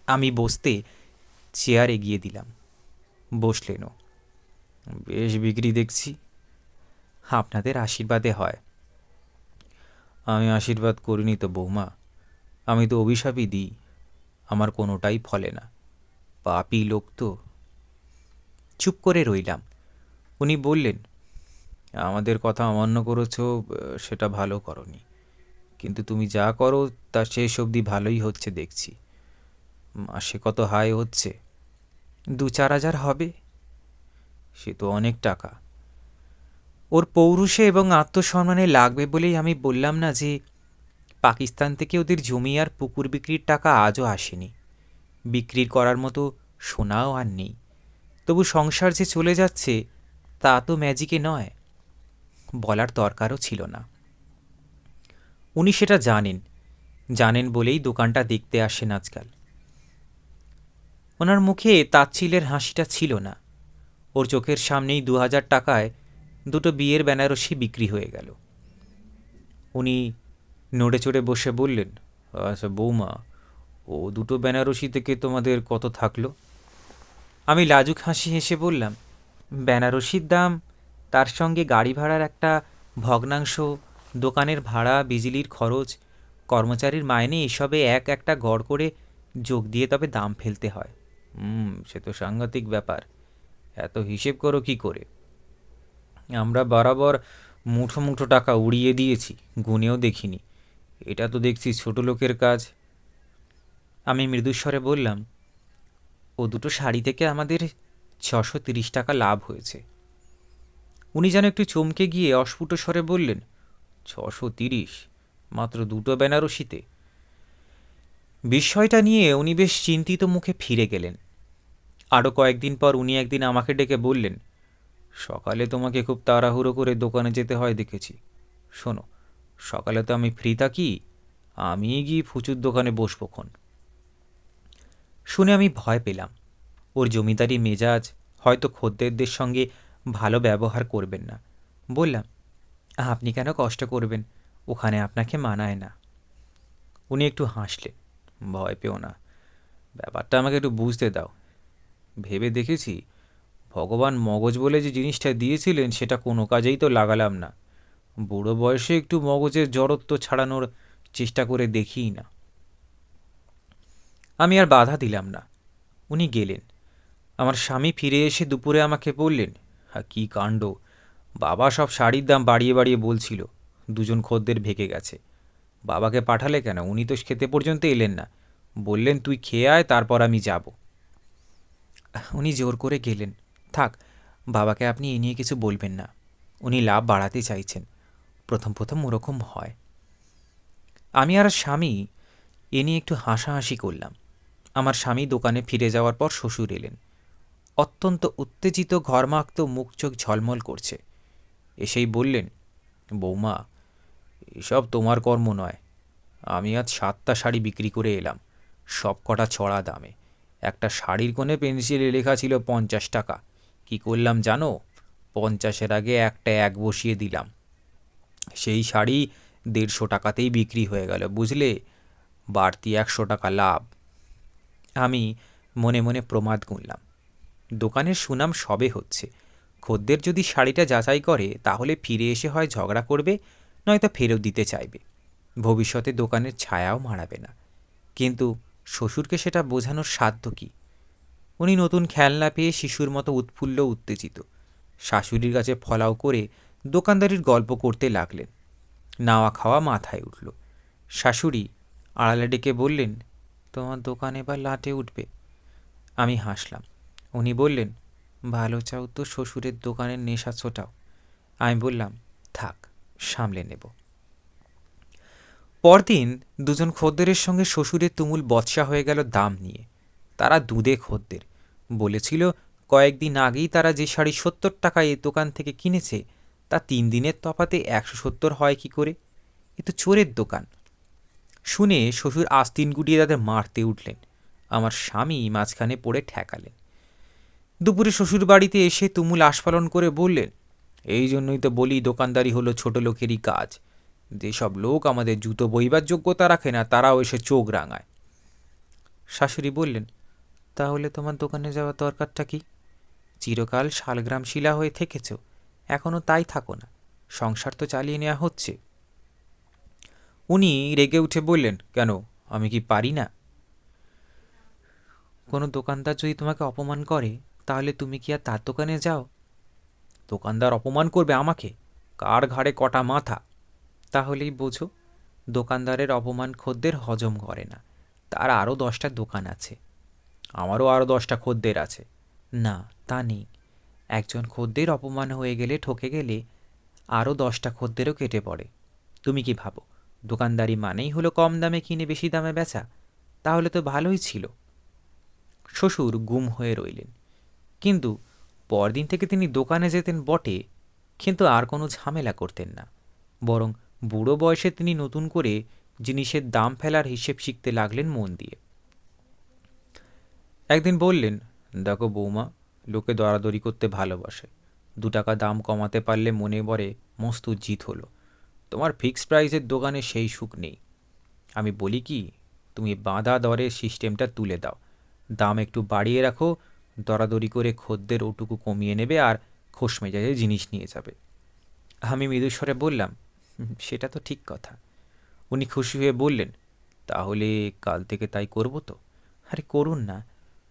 আমি বসতে চেয়ার এগিয়ে দিলাম। বসলেনও। বেশ বিক্রি দেখছি। আপনাদের আশীর্বাদে হয়। আমি আশীর্বাদ করিনি তো বৌমা, আমি তো অভিশাপই দিই। আমার কোনোটাই ফলে না। পাপী লোক তো। চুপ করে রইলাম। উনি বললেন, আমাদের কথা অমান্য করেছ, সেটা ভালো করনি, কিন্তু তুমি যা করো তা শেষ অবধি ভালোই হচ্ছে দেখছি। মাসে কত হাই হচ্ছে? 2-4 হাজার হবে। সে তো অনেক টাকা। ওর পৌরুষে এবং আত্মসম্মানে লাগবে বলেই আমি বললাম না যে পাকিস্তান থেকে ওদের জমি আর পুকুর বিক্রির টাকা আজও আসেনি। বিক্রির করার মতো সোনাও আর নেই। তবু সংসার যে চলে যাচ্ছে তা তো ম্যাজিকে নয়। বলার দরকারও ছিল না। উনি সেটা জানেন, জানেন বলেই দোকানটা দেখতে আসেন আজকাল। ওনার মুখে তাচ্ছিলের হাসিটা ছিল না। ওর চোখের সামনেই 2,000 টাকায় দুটো বিয়ের বেনারসি বিক্রি হয়ে গেল। উনি নড়ে চড়ে বসে বললেন, আচ্ছা বৌমা, ও দুটো বেনারসি থেকে তোমাদের কত থাকলো? আমি লাজুক হাসি হেসে বললাম, বেনারসির দাম, তার সঙ্গে গাড়ি ভাড়ার একটা ভগ্নাংশ, দোকানের ভাড়া, বিজলির খরচ, কর্মচারীর মাইনে, এসবে একটা গড় করে যোগ দিয়ে তবে দাম ফেলতে হয়। সে তো সাংঘাতিক ব্যাপার। এত হিসেব করো কি করে? আমরা বরাবর মুঠো মুঠো টাকা উড়িয়ে দিয়েছি, গুনেও দেখিনি। এটা তো দেখছি ছোট লোকের কাজ। আমি মৃদুস্বরে বললাম, ও দুটো শাড়ি থেকে আমাদের 630 টাকা লাভ হয়েছে। উনি যেন একটু চমকে গিয়ে অস্ফুট স্বরে বললেন, 630? মাত্র দুটো বেনারসিতে? বিষয়টা নিয়ে উনি বেশ চিন্তিত মুখে ফিরে গেলেন। আরও কয়েকদিন পর উনি একদিন আমাকে ডেকে বললেন, সকালে তোমাকে খুব তাড়াহুড়ো করে দোকানে যেতে হয় দেখেছি। শোনো, সকালে তো আমি ফ্রি থাকি, আমি গিয়ে ফুচুর দোকানে বসবক্ষণ। শুনে আমি ভয় পেলাম। ওর জমিদারি মেজাজ, হয়তো খদ্দেরদের সঙ্গে ভালো ব্যবহার করবেন না। বললাম, আপনি কেন কষ্ট করবেন, ওখানে আপনাকে মানায় না। উনি একটু হাসলেন। ভয় পেও না, ব্যাপারটা আমাকে একটু বুঝতে দাও। ভেবে দেখেছি, ভগবান মগজ বলে যে জিনিসটা দিয়েছিলেন সেটা কোনো কাজেই তো লাগালাম না। বুড়ো বয়সে একটু মগজের জড়ত্ব ছাড়ানোর চেষ্টা করে দেখিই না। আমি আর বাধা দিলাম না। উনি গেলেন। আমার স্বামী ফিরে এসে দুপুরে আমাকে বললেন, কী কাণ্ড, বাবা সব শাড়ির দাম বাড়িয়ে বাড়িয়ে বলছিল। দুজন খদ্দের ভেগে গেছে। বাবাকে পাঠালে কেন? উনি তো খেতে পর্যন্ত এলেন না। বললেন, তুই খেয়ে আয়, তারপর আমি যাব। উনি জোর করে গেলেন। থাক, বাবাকে আপনি এ নিয়ে কিছু বলবেন না। উনি লাভ বাড়াতে চাইছেন। প্রথম প্রথম ওরকম হয়। আমি আর স্বামী এ নিয়ে একটু হাসাহাসি করলাম। আমার স্বামী দোকানে ফিরে যাওয়ার পর শ্বশুর এলেন। অত্যন্ত উত্তেজিত, ঘর্মাক্ত, মুখ চোখ ঝলমল করছে। এসেই বললেন, বৌমা, এসব তোমার কর্ম নয়। আমি আজ 7টা শাড়ি বিক্রি করে এলাম, সব কটা চড়া দামে। একটা শাড়ির কোণে পেন্সিলে লেখা ছিল 50 টাকা। কি করলাম জানো? 50-এর আগে একটা 1 বসিয়ে দিলাম। সেই শাড়ি 150 টাকাতেই বিক্রি হয়ে গেল, বুঝলে? বাড়তি 100 টাকা লাভ। আমি মনে মনে প্রমাদ গুনলাম। দোকানের সুনাম সবে হচ্ছে, খদ্দের যদি শাড়িটা যাচাই করে তাহলে ফিরে এসে হয় ঝগড়া করবে, নয়তো ফেরত দিতে চাইবে। ভবিষ্যতে দোকানের ছায়াও মাড়াবে না। কিন্তু শ্বশুরকে সেটা বোঝানোর সাধ্য কী? উনি নতুন খেলনা পেয়ে শিশুর মতো উৎফুল্ল উত্তেজিত। শাশুড়ির কাছে ফলাও করে দোকানদারির গল্প করতে লাগলেন। নাওয়া খাওয়া মাথায় উঠল। শাশুড়ি আড়ালে ডেকে বললেন, তোমার দোকান এবার লাটে উঠবে। আমি হাসলাম। উনি বললেন, ভালো চাও তো শ্বশুরের দোকানের নেশা ছোটাও। আমি বললাম, থাক, সামলে নেব। পরদিন দুজন খদ্দেরের সঙ্গে শ্বশুরের তুমুল বচসা হয়ে গেল দাম নিয়ে। তারা দুধে খদ্দের। বলেছিল কয়েকদিন আগেই তারা যে শাড়ি 70 টাকায় এ দোকান থেকে কিনেছে তা 3 দিনের তফাতে 170 হয় কি করে? এ তো চোরের দোকান। শুনে শ্বশুর আস্তিন গুটিয়ে তাদের মারতে উঠলেন। আমার স্বামী মাঝখানে পড়ে ঠেকালেন। দুপুরে শ্বশুর বাড়িতে এসে তুমুল আস্ফালন করে বললেন, এই জন্যই তো বলি দোকানদারি হলো ছোট লোকেরই কাজ। যেসব লোক আমাদের জুতো বইবার যোগ্যতা রাখে না তারাও এসে চোখ রাঙায়। শাশুড়ি বললেন, তাহলে তোমার দোকানে যাওয়ার দরকারটা কি? চিরকাল শালগ্রাম শিলা হয়ে থেকেছ, এখনও তাই থাকো না, সংসার তো চালিয়ে নেওয়া হচ্ছে। উনি রেগে উঠে বললেন, কেন, আমি কি পারি না? কোনো দোকানদার যদি তোমাকে অপমান করে তাহলে তুমি কি আর তার দোকানে যাও? দোকানদার অপমান করবে আমাকে? কার ঘাড়ে কটা মাথা! তাহলেই বোঝো, দোকানদারের অপমান খদ্দের হজম করে না। তার আরও 10টা দোকান আছে। আমারও আরও 10টা খদ্দের আছে। না, তা নেই। একজন খদ্দের অপমান হয়ে গেলে, ঠকে গেলে, আরও 10টা খদ্দেরও কেটে পড়ে। তুমি কি ভাবো দোকানদারি মানেই হলো কম দামে কিনে বেশি দামে বেচা? তাহলে তো ভালোই ছিল। শ্বশুর গুম হয়ে রইলেন। কিন্তু পরদিন থেকে তিনি দোকানে যেতেন বটে, কিন্তু আর কোনো ঝামেলা করতেন না। বরং বুড়ো বয়সে তিনি নতুন করে জিনিসের দাম ফেলার হিসেব শিখতে লাগলেন মন দিয়ে। একদিন বললেন, দেখো বৌমা, লোকে দরাদরি করতে ভালোবাসে। 2 টাকা দাম কমাতে পারলে মনে পড়ে মস্ত জিত হলো। তোমার ফিক্সড প্রাইসের দোকানে সেই সুখ নেই। আমি বলি কি, তুমি বাঁধা দরের সিস্টেমটা তুলে দাও, দাম একটু বাড়িয়ে রাখো, দরাদরি করে খদ্দের ওটুকু কমিয়ে নেবে আর খোশ মেজাজে জিনিস নিয়ে যাবে। আমি মৃদুস্বরে বললাম, সেটা তো ঠিক কথা। উনি খুশি হয়ে বললেন, তাহলে কাল থেকে তাই করব তো? আরে করুন না,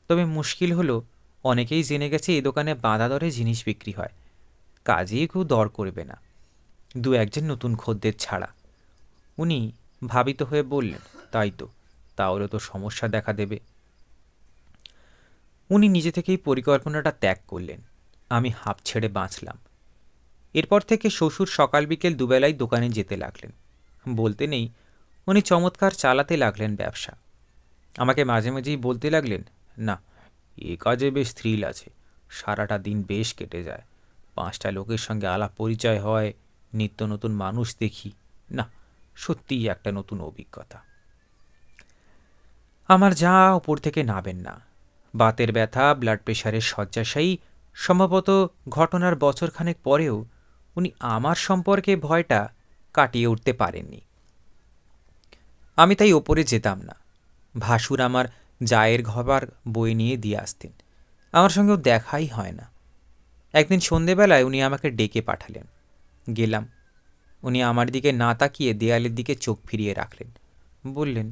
তবে মুশকিল হলো অনেকেই জেনে গেছে এই দোকানে বাঁধা দরে জিনিস বিক্রি হয়, কাজেই কেউ দর করবে না, 2-1 জন নতুন খদ্দের ছাড়া। উনি ভাবিত হয়ে বললেন, তাই তো, তাহলে তো সমস্যা দেখা দেবে। উনি নিজে থেকেই পরিকল্পনাটা ত্যাগ করলেন। আমি হাঁপ ছেড়ে বাঁচলাম। এরপর থেকে শ্বশুর সকাল বিকেল দুবেলাই দোকানে যেতে লাগলেন। বলতে নেই, উনি চমৎকার চালাতে লাগলেন ব্যবসা। আমাকে মাঝে মাঝেই বলতে লাগলেন, না, এ কাজে বেশ থ্রিল আছে, সারাটা দিন বেশ কেটে যায়, 5টা লোকের সঙ্গে আলাপ পরিচয় হয়, নিত্য নতুন মানুষ দেখি, না, সত্যিই একটা নতুন অভিজ্ঞতা। আমার যা ওপর থেকে নাবেন না। বাতের ব্যথা, ব্লাড প্রেশারের শয্যাশায়ী, সম্ভবত ঘটনার বছরখানেক পরেও উনি আমার সম্পর্কে ভয়টা কাটিয়ে উঠতে পারেননি। আমি তাই ওপরে যেতাম না। ভাসুর আমার জায়ের ঘবার বই নিয়ে দিয়ে আসতেন, আমার সঙ্গেও দেখাই হয় না। একদিন সন্ধেবেলায় উনি আমাকে ডেকে পাঠালেন। গেলাম। উনি আমার দিকে না তাকিয়ে দেয়ালের দিকে চোখ ফিরিয়ে রাখলেন। বললেন,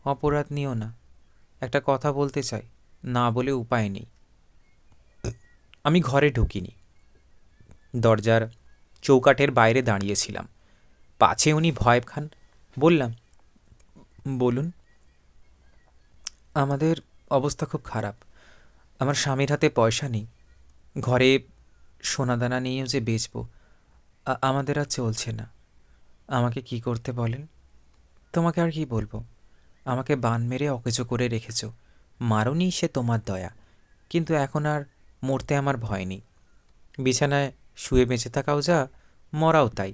অপরাধ নিও না, একটা কথা বলতে চাই, না বলে উপায় নেই। আমি ঘরে ঢুকিনি, দরজার চৌকাঠের বাইরে দাঁড়িয়েছিলাম, পাছে উনি ভয় খান। বললাম, বলুন। আমাদের অবস্থা খুব খারাপ। আমার স্বামীর হাতে পয়সা নেই, ঘরে সোনাদানা নিয়েও যে বেচবো, আমাদের আর চলছে না। আমাকে কি করতে বলেন? তোমাকে আর কি বলবো, আমাকে বান মেরে অকেজো করে রেখেছ, মারোনি সে তোমার দয়া, কিন্তু এখন আর মরতে আমার ভয় নেই। বিছানায় শুয়ে বেঁচে থাকাও যা, মরাও তাই।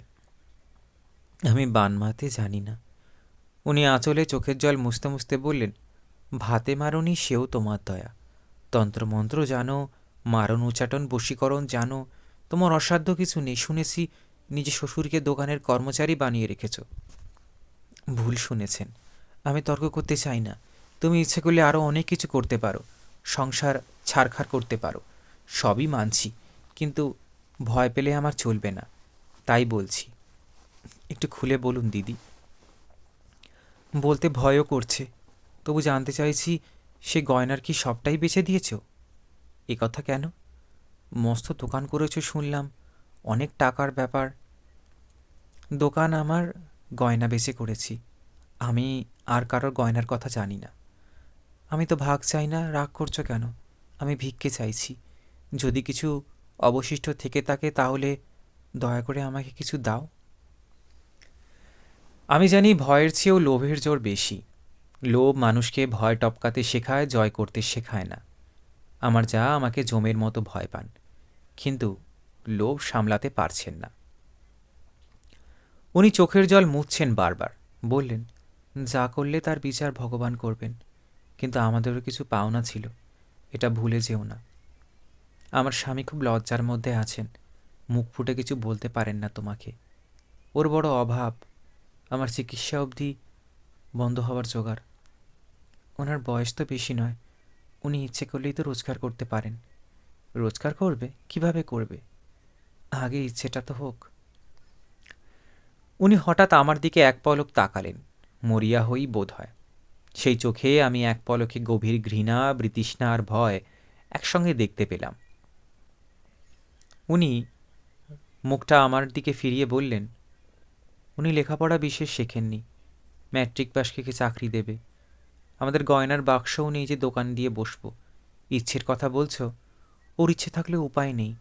আমি বান মারতে জানি না। উনি আঁচলে চোখের জল মুছতে মুছতে বললেন, ভাতে মারোনি সেও তোমার দয়া, তন্ত্রমন্ত্র জানো, মারণ উচ্চাটন বশীকরণ জানো, তোমার অসাধ্য কিছু নেই, শুনেছি নিজে শ্বশুরকে দোকানের কর্মচারী বানিয়ে রেখেছ। ভুল শুনেছেন, আমি তর্ক করতে চাই না। তুমি ইচ্ছে করলে আরও অনেক কিছু করতে পারো, সংসার ছাড়খাড় করতে পারো, সবই মানছি, কিন্তু ভয় পেলে আমার চলবে না, তাই বলছি। একটু খুলে বলুন দিদি। বলতে ভয়ও করছে, তবু জানতে চাইছি, সে গয়নার কি সবটাই বেচে দিয়েছ? এ কথা কেন? মস্ত দোকান করেছ শুনলাম, অনেক টাকার ব্যাপার। দোকান আমার গয়না বেচে করেছি। আমি আর কারোর গয়নার কথা জানি না। আমি তো ভাগ চাই না, রাগ করছো কেন? আমি ভিক্ষে চাইছি। যদি কিছু অবশিষ্ট থেকে থাকে তাহলে দয়া করে আমাকে কিছু দাও। আমি জানি ভয়ের চেয়েও লোভের জোর বেশি। লোভ মানুষকে ভয় টপকাতে শেখায়, জয় করতে শেখায় না। আমার যা আমাকে জমের মতো ভয় পান, কিন্তু লোভ সামলাতে পারছেন না। উনি চোখের জল মুছছেন বারবার। বললেন, যা করলে তার বিচার ভগবান করবেন, কিন্তু আমাদেরও কিছু পাওনা ছিল, এটা ভুলে যেও না। আমার স্বামী খুব লজ্জার মধ্যে আছেন, মুখ ফুটে কিছু বলতে পারেন না তোমাকে। ওর বড় অভাব, আমার চিকিৎসা অবধি বন্ধ হওয়ার জোগাড়। ওনার বয়স তো বেশি নয়, উনি ইচ্ছে করলেই তো রোজগার করতে পারেন। রোজগার করবে, কিভাবে করবে? আগে ইচ্ছেটা তো হোক। উনি হঠাৎ আমার দিকে এক পলক তাকালেন, মরিয়া হই বোধ হয়। সেই চোখে আমি এক পলকে গভীর ঘৃণা, বিতৃষ্ণা আর ভয় একসঙ্গে দেখতে পেলাম। উনি মুখটা আমার দিকে ফিরিয়ে বললেন, উনি লেখাপড়া বিশেষ শেখেননি, ম্যাট্রিক পাশ থেকে চাকরি দেবে। আমাদের গয়নার বাক্সও নেই যে দোকান দিয়ে বসবো। ইচ্ছের কথা বলছো? ওর ইচ্ছে থাকলে উপায় নেই,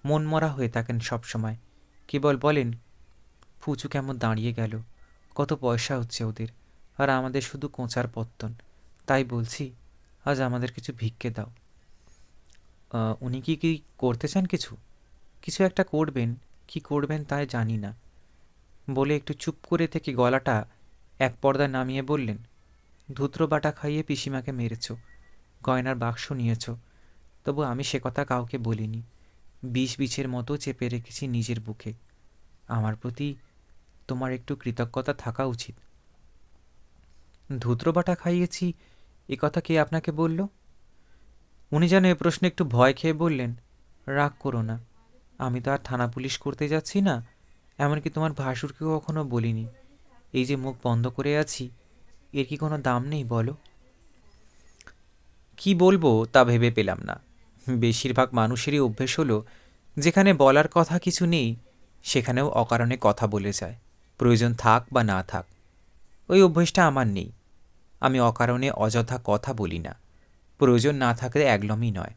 মন মরা হয়ে থাকেন সবসময়। কেবল বলেন, ফুচু কেমন দাঁড়িয়ে গেল, কত পয়সা হচ্ছে ওদের, আর আমাদের শুধু কোঁচার পত্তন। তাই বলছি, আজ আমাদের কিছু ভিক্ষে দাও। উনি কি করতে চান? কিছু কিছু একটা করবেন, কি করবেন তাই জানি না, বলে একটু চুপ করে থেকে গলাটা এক পর্দায় নামিয়ে বললেন, ধুত্র বাটা খাইয়ে পিসিমাকে মেরেছ, গয়নার বাক্স নিয়েছ, তবু আমি সে কথা কাউকে বলিনি। বিষ বিছের মতো চেপে রেখেছি নিজের বুকে। আমার প্রতি তোমার একটু কৃতজ্ঞতা থাকা উচিত। ধুত্র বাটা খাইয়েছি, এ কথা কে আপনাকে বলল? উনি যেন এ প্রশ্নে একটু ভয় খেয়ে বললেন, রাগ করো না, আমি তো আর থানা পুলিশ করতে যাচ্ছি না, এমনকি তোমার ভাসুরকেও কখনো বলিনি। এই যে মুখ বন্ধ করে আছি, এর কি কোনো দাম নেই বলো? কি বলবো তা ভেবে পেলাম না। বেশিরভাগ মানুষেরই অভ্যেস হলো, যেখানে বলার কথা কিছু নেই সেখানেও অকারণে কথা বলে যায়, প্রয়োজন থাক বা না থাক। ওই অভ্যেসটা আমার নেই। আমি অকারণে অযথা কথা বলি না, প্রয়োজন না থাকলে একদমই নয়।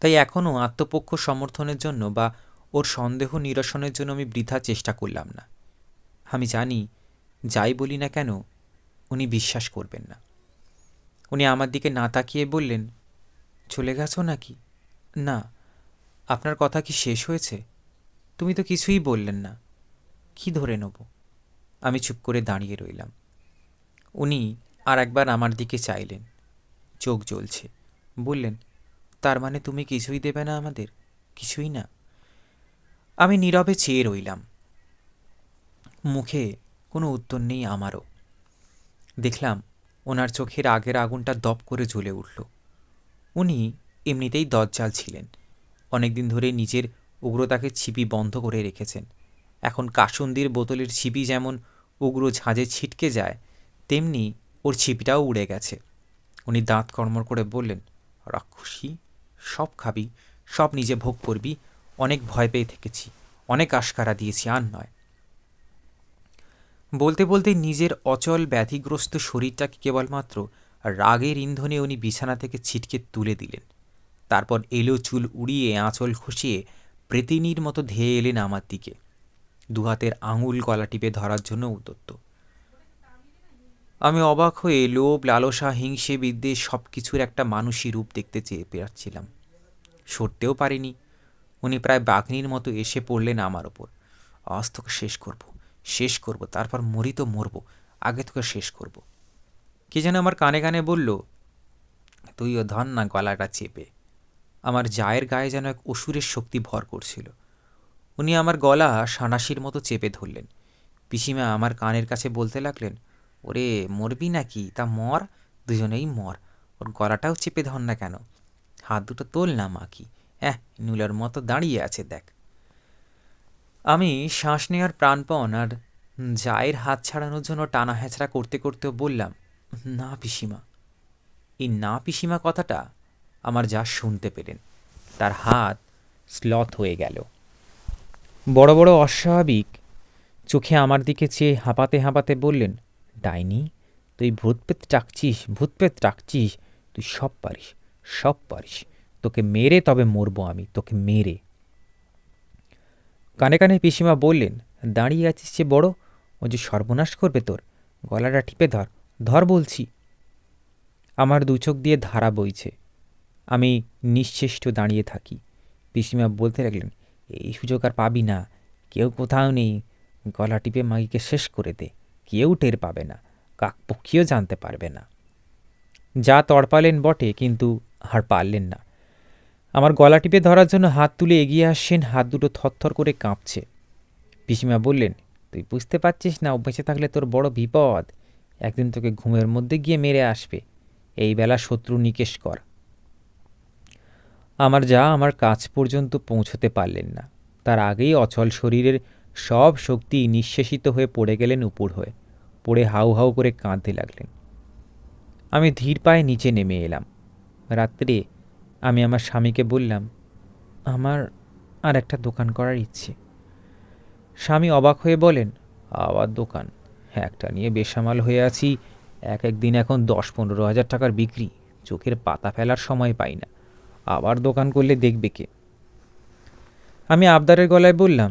তাই এখনও আত্মপক্ষ সমর্থনের জন্য বা ওর সন্দেহ নিরসনের জন্য আমি বৃথা চেষ্টা করলাম না। আমি জানি, যাই বলি না কেন উনি বিশ্বাস করবেন না। উনি আমার দিকে না তাকিয়ে বললেন, চলে গেছো নাকি? না। আপনার কথা কি শেষ হয়েছে? তুমি তো কিছুই বললেন না, কি ধরে নেব? আমি চুপ করে দাঁড়িয়ে রইলাম। উনি আর একবার আমার দিকে চাইলেন, চোখ জ্বলছে। বললেন, তার মানে তুমি কিছুই দেবে না আমাদের? কিছুই না? আমি নীরবে চেয়ে রইলাম, মুখে কোনো উত্তর নেই আমারও। দেখলাম ওনার চোখের আগের আগুনটা দপ করে জ্বলে উঠল। উনি এমনিতেই দজ্জাল ছিলেন, অনেকদিন ধরে নিজের উগ্রতাকে ছিপি বন্ধ করে রেখেছেন। এখন কাসুন্দির বোতলের ছিপি যেমন উগ্র ঝাঁঝে ছিটকে যায়, তেমনি ওর ছিপিটাও উড়ে গেছে। উনি দাঁত কড়মড় করে বললেন, রাক্ষসী, সব খাবি, সব নিজে ভোগ করবি। অনেক ভয় পেয়ে থেকেছি, অনেক আশকারা দিয়েছি, আর নয়। বলতে বলতে নিজের অচল ব্যাধিগ্রস্ত শরীরটাকে কেবলমাত্র রাগের ইন্ধনে উনি বিছানা থেকে ছিটকে তুলে দিলেন। তারপর এলো চুল উড়িয়ে আঁচল খসিয়ে প্রেতিনীর মতো ধেয়ে এলেন আমার দিকে, দুহাতের আঙুল গলা টিপে ধরার জন্য উদ্যত। আমি অবাক হয়ে লোভ, লালসা, হিংসে, বিদ্বেষ সব কিছুর একটা মানুষী রূপ দেখতে চেয়ে পেরাচ্ছিলাম। সরতেও পারিনি। উনি প্রায় বাঘনির মতো এসে পড়লেন আমার ওপর। আজ তোকে শেষ করব, শেষ করব, তারপর মরি তো মরব, আগে তোকে শেষ করব। কে যেন আমার কানে কানে বলল, তুইও ধর না গলাটা চেপে। আমার জায়ের গায়ে যেন এক অসুরের শক্তি ভর করছিল। উনি আমার গলা সানাসির মতো চেপে ধরলেন। পিসিমা আমার কানের কাছে বলতে লাগলেন, ওরে মরবি নাকি? তা মর, দুজনেই মর। ওর গলাটাও চেপে ধর না কেন? হাত দুটো তোল না মা, কি নুলার মতো দাঁড়িয়ে আছে দেখ। আমি শ্বাস নেওয়ার প্রাণপণ আর জায়ের হাত ছাড়ানোর জন্য টানা হেঁচড়া করতে করতেও বললাম, না পিসিমা। এই না পিসিমা কথাটা আমার যা শুনতে পেলেন, তার হাত স্লথ হয়ে গেল। বড় বড় অস্বাভাবিক চোখে আমার দিকে চেয়ে হাঁপাতে হাঁপাতে বললেন, ডাইনি, তুই ভূতপ্রেত ডাকছিস, তুই সব পারিস, সব পারিস। তোকে মেরে তবে মরবো আমি, তোকে মেরে। কানে কানে পিসিমা বললেন, দাঁড়িয়ে আছিস যে বড়, ও যে সর্বনাশ করবে তোর। গলাটা টিপে ধর, ধর বলছি। আমার দু চোখ দিয়ে ধারা বইছে। আমি নিশ্চেষ্ট দাঁড়িয়ে থাকি। পিসিমা বলতে লাগলেন, এই সুযোগ আর পাবি না, কেউ কোথাও নেই। গলা টিপে মাগিকে শেষ করে দে, কেউ টের পাবে না, কাকপক্ষীও জানতে পারবে না। যা তড়পালেন বটে, কিন্তু আর পারলেন না। আমার গলা টিপে ধরার জন্য হাত তুলে এগিয়ে আসছেন, হাত দুটো থরথর করে কাঁপছে। পিসিমা বললেন, তুই বুঝতে পারছিস না, ও বেঁচে থাকলে তোর বড় বিপদ। একদিন তোকে ঘুমের মধ্যে গিয়ে মেরে আসবে। এই বেলা শত্রু নিকেশ কর। আমার যা আমার কাছ পর্যন্ত পৌঁছতে পারলেন না। তার আগেই অচল শরীরের সব শক্তি নিঃশেষিত হয়ে পড়ে গেলেন উপর হয়ে, পড়ে হাউ হাউ করে কাঁদতে লাগলেন। আমি ধীর পায়ে নিচে নেমে এলাম। রাত্রে আমি আমার স্বামীকে বললাম, আমার আর একটা দোকান করার ইচ্ছে। স্বামী অবাক হয়ে বলেন, আবার দোকান? একটা নিয়ে বেসামাল হয়ে আছি। এক একদিন এখন 10-15 হাজার টাকার বিক্রি, চোখের পাতা ফেলার সময় পাই না। আবার দোকান করলে দেখবে কে? আমি আবদারের গলায় বললাম,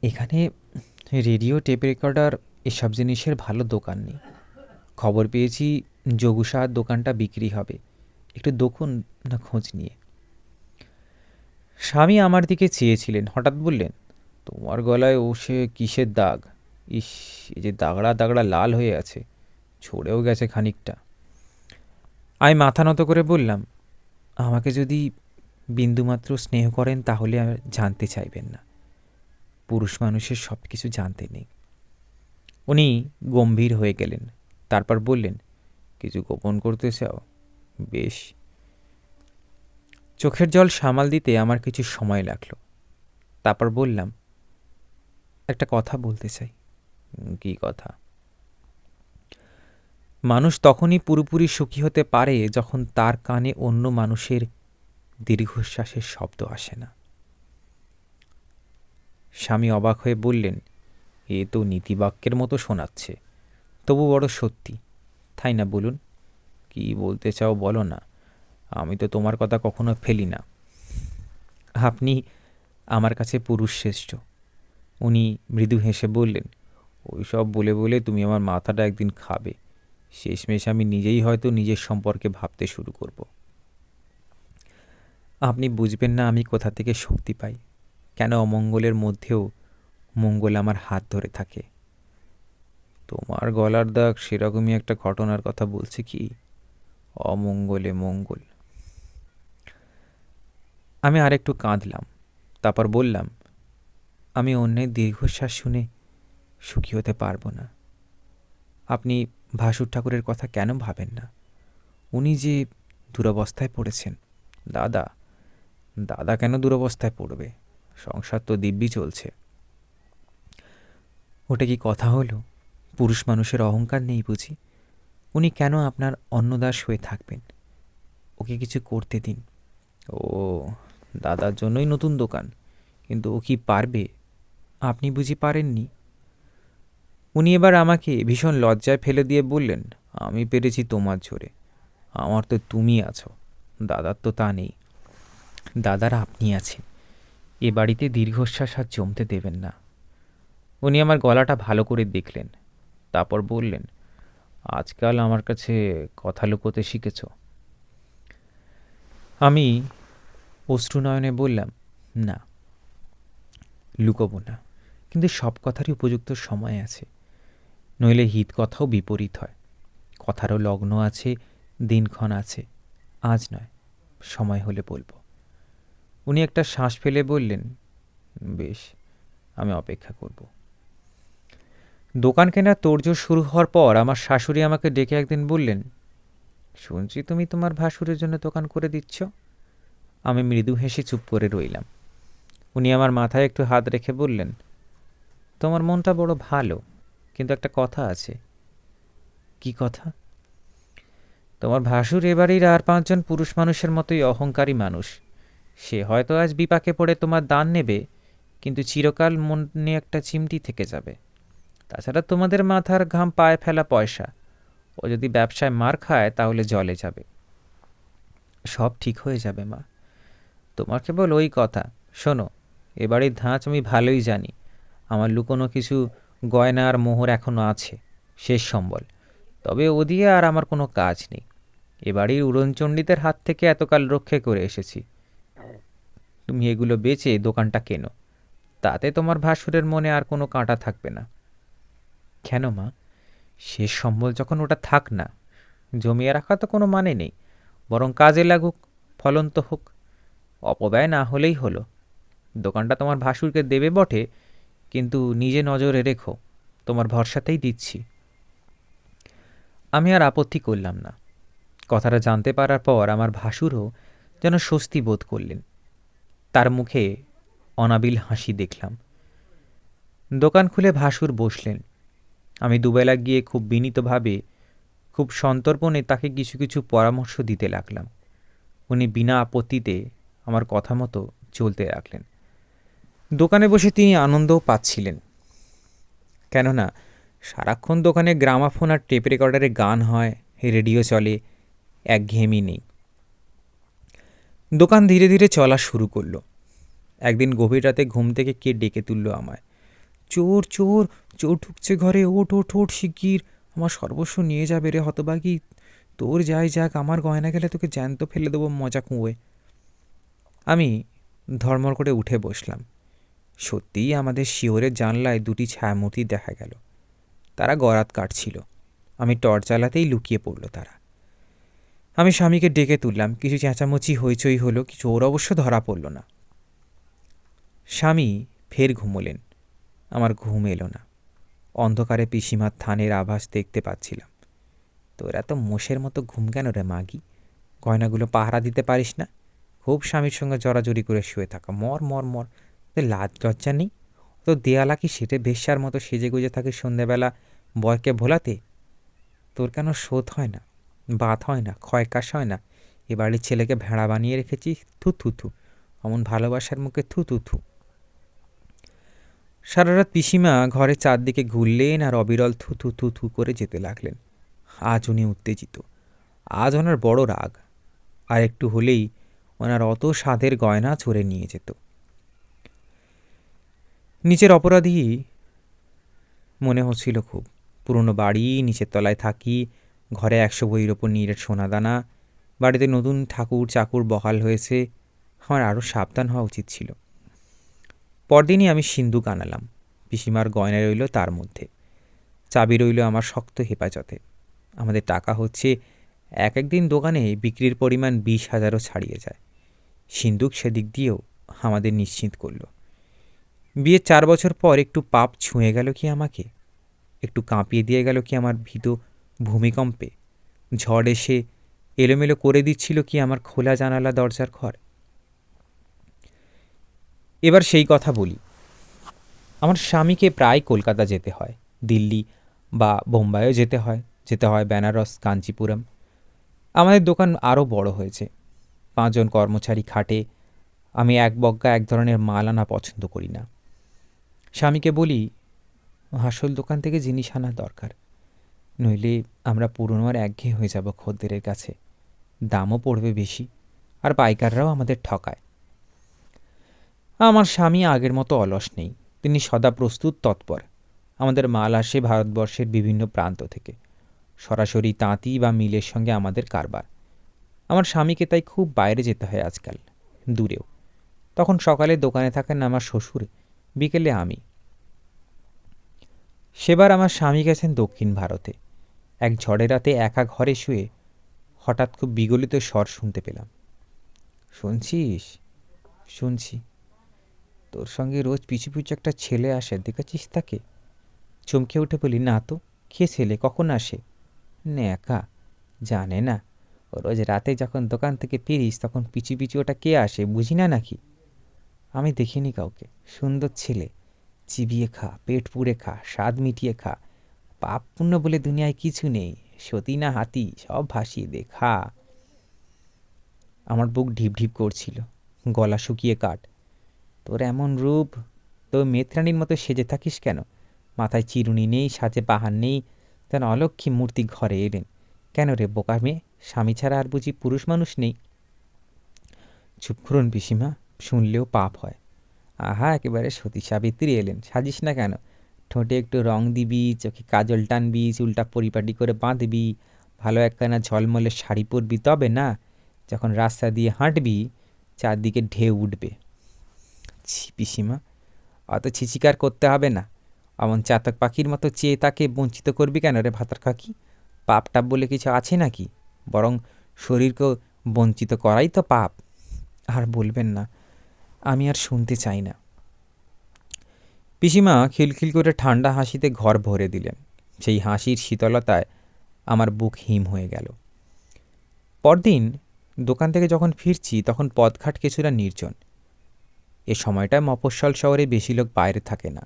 এখানে রেডিও, টেপ রেকর্ডার এসব জিনিসের ভালো দোকান নেই। খবর পেয়েছি যোগু সাহার দোকানটা বিক্রি হবে, একটু দেখুন না খোঁজ নিয়ে। স্বামী আমার দিকে চেয়েছিলেন, হঠাৎ বললেন, তোমার গলায় ও সে কিসের দাগ? ইস, এই যে দাগড়া দাগড়া লাল হয়ে আছে, ছড়েও গেছে খানিকটা। আমি মাথা নত করে বললাম, আমাকে যদি বিন্দুমাত্র স্নেহ করেন তাহলে আর জানতে চাইবেন না। পুরুষ মানুষের সব কিছু জানতে নেই। উনি গম্ভীর হয়ে গেলেন, তারপর বললেন, কিছু গোপন করতে চাও? বেশ। চোখের জল সামাল দিতে আমার কিছু সময় লাগলো। তারপর বললাম, একটা কথা বলতে চাই। কী কথা? মানুষ তখনই পুরোপুরি সুখী হতে পারে যখন তার কানে অন্য মানুষের দীর্ঘশ্বাসের শব্দ আসে না। স্বামী অবাক হয়ে বললেন, এ তো নীতিবাক্যের মতো শোনাচ্ছে, তবু বড় সত্যি, তাই না? বলুন, কি বলতে চাও বলো না, আমি তো তোমার কথা কখনো ফেলি না। আপনি আমার কাছে পুরুষ শ্রেষ্ঠ। উনি মৃদু হেসে বললেন, ওই সব বলে বলে তুমি আমার মাথাটা একদিন খাবে। শেষমেশ আমি নিজেই হয়তো নিজের সম্পর্কে ভাবতে শুরু করব। আপনি বুঝবেন না আমি কোথা থেকে শক্তি পাই, কেন অমঙ্গলের মধ্যেও মঙ্গল আমার হাত ধরে থাকে। তোমার গলার দাগ সেরকমই একটা ঘটনার কথা বলছে কি, অমঙ্গলে মঙ্গল। আমি আরেকটু কাঁদলাম, তারপর বললাম, আমি অন্যের দীর্ঘশ্বাস শুনে সুখী হতে পারবো না। আপনি ভাসুর ঠাকুরের কথা কেন ভাবেন না? উনি যে দুরবস্থায় পড়েছেন। দাদা দাদা কেন দুরবস্থায় পড়বে? সংসার তো দিব্যি চলছে। ওটা কি কথা হলো? পুরুষ মানুষের অহংকার নেই বুঝি? উনি কেন আপনার অন্নদাস হয়ে থাকবেন? ওকে কিছু করতে দিন। ও, দাদার জন্যই নতুন দোকান, কিন্তু ও কি পারবে? আপনি বুঝি পারেননি? উনি এবার আমাকে ভীষণ লজ্জায় ফেলে দিয়ে বললেন, আমি পেরেছি তোমার জোরে, আমার তো তুমি আছো, দাদার তো তা নেই। দাদার আপনি আছেন। এ বাড়িতে দীর্ঘশ্বাস আর জমতে দেবেন না। উনি আমার গলাটা ভালো করে দেখলেন, তারপর বললেন, আজকাল আমার কাছে কথা লুকোতে শিখেছ? আমি অশ্রুনয়নে বললাম, না, লুকোবো না, কিন্তু সব কথারই উপযুক্ত সময় আছে, নইলে হিত কথাও বিপরীত হয়। কথারও লগ্ন আছে, দিনক্ষণ আছে। আজ নয়, সময় হলে বলবো। উনি একটা শ্বাস ফেলে বললেন, বেশ, আমি অপেক্ষা করব। দোকান কেনার তোড়জোড় শুরু হওয়ার পর আমার শাশুড়ি আমাকে ডেকে একদিন বললেন, শুনছি তুমি তোমার ভাসুরের জন্য দোকান করে দিচ্ছ। আমি মৃদু হেসে চুপ করে রইলাম। উনি আমার মাথায় একটু হাত রেখে বললেন, তোমার মনটা বড় ভালো, কিন্তু একটা কথা আছে। কি কথা? তোমার ভাসুর এ বাড়ির আর 5জন পুরুষ মানুষের মতোই অহংকারী মানুষ। সে হয়তো আজ বিপাকে পড়ে তোমার দান নেবে, কিন্তু চিরকাল মনে একটা চিমটি থেকে যাবে। তাছাড়া তোমাদের মাথার ঘাম পায়ে ফেলা পয়সা, ও যদি ব্যবসায় মার খায় তাহলে জলে যাবে। সব ঠিক হয়ে যাবে মা, তোমার কেবল ওই কথা। শোনো, এ বাড়ির ধাঁচ আমি ভালোই জানি। আমার লুকোনো কিছু গয়না আর মোহর এখনো আছে, শেষ সম্বল। তবে ও দিয়ে আর আমার কোনো কাজ নেই। এ বাড়ির উড়নচণ্ডীদের হাত থেকে এতকাল রক্ষে করে এসেছি। তুমি এগুলো বেচে দোকানটা কেনো, তাতে তোমার ভাসুরের মনে আর কোনো কাঁটা থাকবে না। কেন মা? শেষ সম্বল যখন ওটা থাক না। জমিয়ে রাখা তো কোনো মানে নেই, বরং কাজে লাগুক, ফলন্ত হোক। অপব্যয় না হলেই হলো। দোকানটা তোমার ভাসুরকে দেবে বটে, কিন্তু নিজে নজরে রেখো, তোমার ভরসাতেই দিচ্ছি। আমি আর আপত্তি করলাম না। কথাটা জানতে পারার পর আমার ভাসুরও যেন স্বস্তি বোধ করলেন। তার মুখে অনাবিল হাসি দেখলাম। দোকান খুলে ভাসুর বসলেন। আমি দুবেলা গিয়ে খুব বিনীতভাবে, খুব সন্তর্পণে তাকে কিছু কিছু পরামর্শ দিতে লাগলাম। উনি বিনা আপত্তিতে আমার কথা মতো চলতে রাখলেন। দোকানে বসে তিনি আনন্দও পাচ্ছিলেন, কেননা সারাক্ষণ দোকানে গ্রামাফোন আর টেপ রেকর্ডারে গান হয়, রেডিও চলে, একঘেয়েমি নেই। দোকান ধীরে ধীরে চলা শুরু করলো। একদিন গভীর রাতে ঘুম থেকে কে ডেকে তুলল আমায়। চোর চোর, চোর ঢুকছে ঘরে, ওঠ ওঠ ওঠ শিগগির, আমার সর্বস্ব নিয়ে যাবে রে হতবাগি। তোর যাই যাক, আমার গয়না গেলে তোকে জ্যান্ত ফেলে দেবো মজা কুঁয়োয়। আমি ধর্মর করে উঠে বসলাম। সত্যিই আমাদের শিওরের জানলায় দুটি ছায়ামূর্তি দেখা গেল। তারা গরাত কাটছিল। আমি টর্চ জ্বালাতেই লুকিয়ে পড়ল তারা। আমি স্বামীকে ডেকে তুললাম। কিছু চেঁচামেচি হইচই হলো, কিছু ওর অবশ্য ধরা পড়ল না। স্বামী ফের ঘুমোলেন। আমার ঘুম এলো না। অন্ধকারে পিসিমার থানের আভাস দেখতে পাচ্ছিলাম। তোর এত মোষের মতো ঘুম কেন রে মাগি? গয়নাগুলো পাহারা দিতে পারিস না? খুব স্বামীর সঙ্গে জড়াজড়ি করে শুয়ে থাকা, মর মর মর। তোর লাজ লজ্জা নেই? তো দেয়ালা কি সেটে বেশ্যার মতো সেজে গুজে থাকে সন্ধেবেলা বরকে ভোলাতে? তোর কেন শোধ হয় না, বাত হয় না, ক্ষয়কাশ হয় না? এ বাড়ির ছেলেকে ভেড়া বানিয়ে রেখেছি, থু থু থু। অমন ভালোবাসার মুখে থু থু থু। সারা রাত পিসিমা ঘরে চারদিকে ঘুরলেন আর অবিরল থু থু থু থু করে যেতে লাগলেন। আজ উনি উত্তেজিত। আজ ওনার বড় রাগ। আর একটু হলেই ওনার অত স্বাদের গয়না চড়ে নিয়ে যেত। নিচের অপরাধী মনে হচ্ছিল খুব। পুরনো বাড়ি, নিচের তলায় থাকি, ঘরে 100 বইয়ের ওপর নীরের সোনাদানা, বাড়িতে নতুন ঠাকুর চাকুর বহাল হয়েছে। আমার আরও সাবধান হওয়া উচিত ছিল। পরদিনই আমি সিন্দুক আনালাম। পিসিমার গয়না রইল তার মধ্যে, চাবি রইল আমার শক্ত হেফাজতে। আমাদের টাকা হচ্ছে এক একদিন দোকানে বিক্রির পরিমাণ 20,000ও ছাড়িয়ে যায়। সিন্দুক সেদিক দিয়েও আমাদের নিশ্চিত করল। বিয়ের 4 বছর পর একটু পাপ ছুঁয়ে গেল কি আমাকে? একটু কাঁপিয়ে দিয়ে গেল কি আমার ভীত ভূমিকম্পে? ঝড় এসে এলোমেলো করে দিচ্ছিল কি আমার খোলা জানালা দরজার ঘর? এবার সেই কথা বলি। আমার স্বামীকে প্রায় কলকাতা যেতে হয়, দিল্লি বা বোম্বাইও যেতে হয় বেনারস, কাঞ্চিপুরম। আমাদের দোকান আরও বড় হয়েছে। 5 জন কর্মচারী খাটে। আমি এক বজ্ঞা এক ধরনের মাল আনা পছন্দ করি না। স্বামীকে বলি, আসল দোকান থেকে জিনিস আনা দরকার, নইলে আমরা পুরনো আর একঘেয়ে হয়ে যাব খদ্দেরের কাছে। দামও পড়বে বেশি, আর পাইকাররাও আমাদের ঠকায়। আমার স্বামী আগের মতো অলস নেই। তিনি সদা প্রস্তুত, তৎপর। আমাদের মাল আসে ভারতবর্ষের বিভিন্ন প্রান্ত থেকে। সরাসরি তাঁতি বা মিলের সঙ্গে আমাদের কারবার। আমার স্বামীকে তাই খুব বাইরে যেতে হয় আজকাল, দূরেও। তখন সকালে দোকানে থাকেন আমার শ্বশুর, বিকেলে আমি। সেবার আমার স্বামী গেছেন দক্ষিণ ভারতে। এক ঝড়ের রাতে একা ঘরে শুয়ে হঠাৎ খুব বিগলিত স্বর শুনতে পেলাম। শুনছিস? শুনছি। তোর সঙ্গে রোজ পিছু পিছু একটা ছেলে আসে, দেখেছিস তাকে? চমকে উঠে বলি, না তো, কে ছেলে, কখন আসে? একা, জানে না ও রোজ রাতে যখন দোকান থেকে ফিরিস তখন পিছু পিছু ওটা কে আসে, বুঝি না নাকি? আমি দেখিনি কাউকে। সুন্দর ছেলে, চিবিয়ে খা, পেট পুড়ে খা, স্বাদ মিটিয়ে খা। পাপ পুণ্য বলে দুনিয়ায় কিছু নেই, সতী না হাতি সব ভাসিয়ে দে, খা। আমার বুক ঢিপ ঢিপ করছিল, গলা শুকিয়ে কাঠ। তোর এমন রূপ, তোর মেতরানির মতো সেজে থাকিস কেন? মাথায় চিরুনি নেই, সাজে বাহার নেই, যেন অলক্ষী মূর্তি ঘরে এলেন। কেন রে বোকা মেয়ে, স্বামী ছাড়া আর বুঝি পুরুষ মানুষ নেই? চুপ করুন পিসিমা, শুনলেও পাপ হয়। আহা, একেবারে সতী সাবিত্রী এলেন, সাজিস না কেন? ঠোঁটে একটু রং দিবি, চোখে কাজল টানবি, চুলটা পরিপাটি করে বাঁধবি, ভালো একখানা ঝলমলে শাড়ি পরবি, তবে না যখন রাস্তা দিয়ে হাঁটবি চারদিকে ঢেউ উঠবে। ছি পিসিমা, অত ছিচিকার করতে হবে না। অমন চাতক পাখির মতো চেয়ে তাকে বঞ্চিত করবি কেন রে ভাতার কাকি? পাপ টাপ বলে কিছু আছে নাকি? বরং শরীরকেও বঞ্চিত করাই তো পাপ। আর বলবেন না, আমি আর শুনতে চাই না। পিসিমা খিলখিল করে ঠান্ডা হাসিতে ঘর ভরে দিলেন। সেই হাসির শীতলতায় আমার বুক হিম হয়ে গেল। পরদিন দোকান থেকে যখন ফিরছি তখন পথঘাট কিছুটা নির্জন। এ সময়টায় মফস্বল শহরে বেশি লোক বাইরে থাকে না।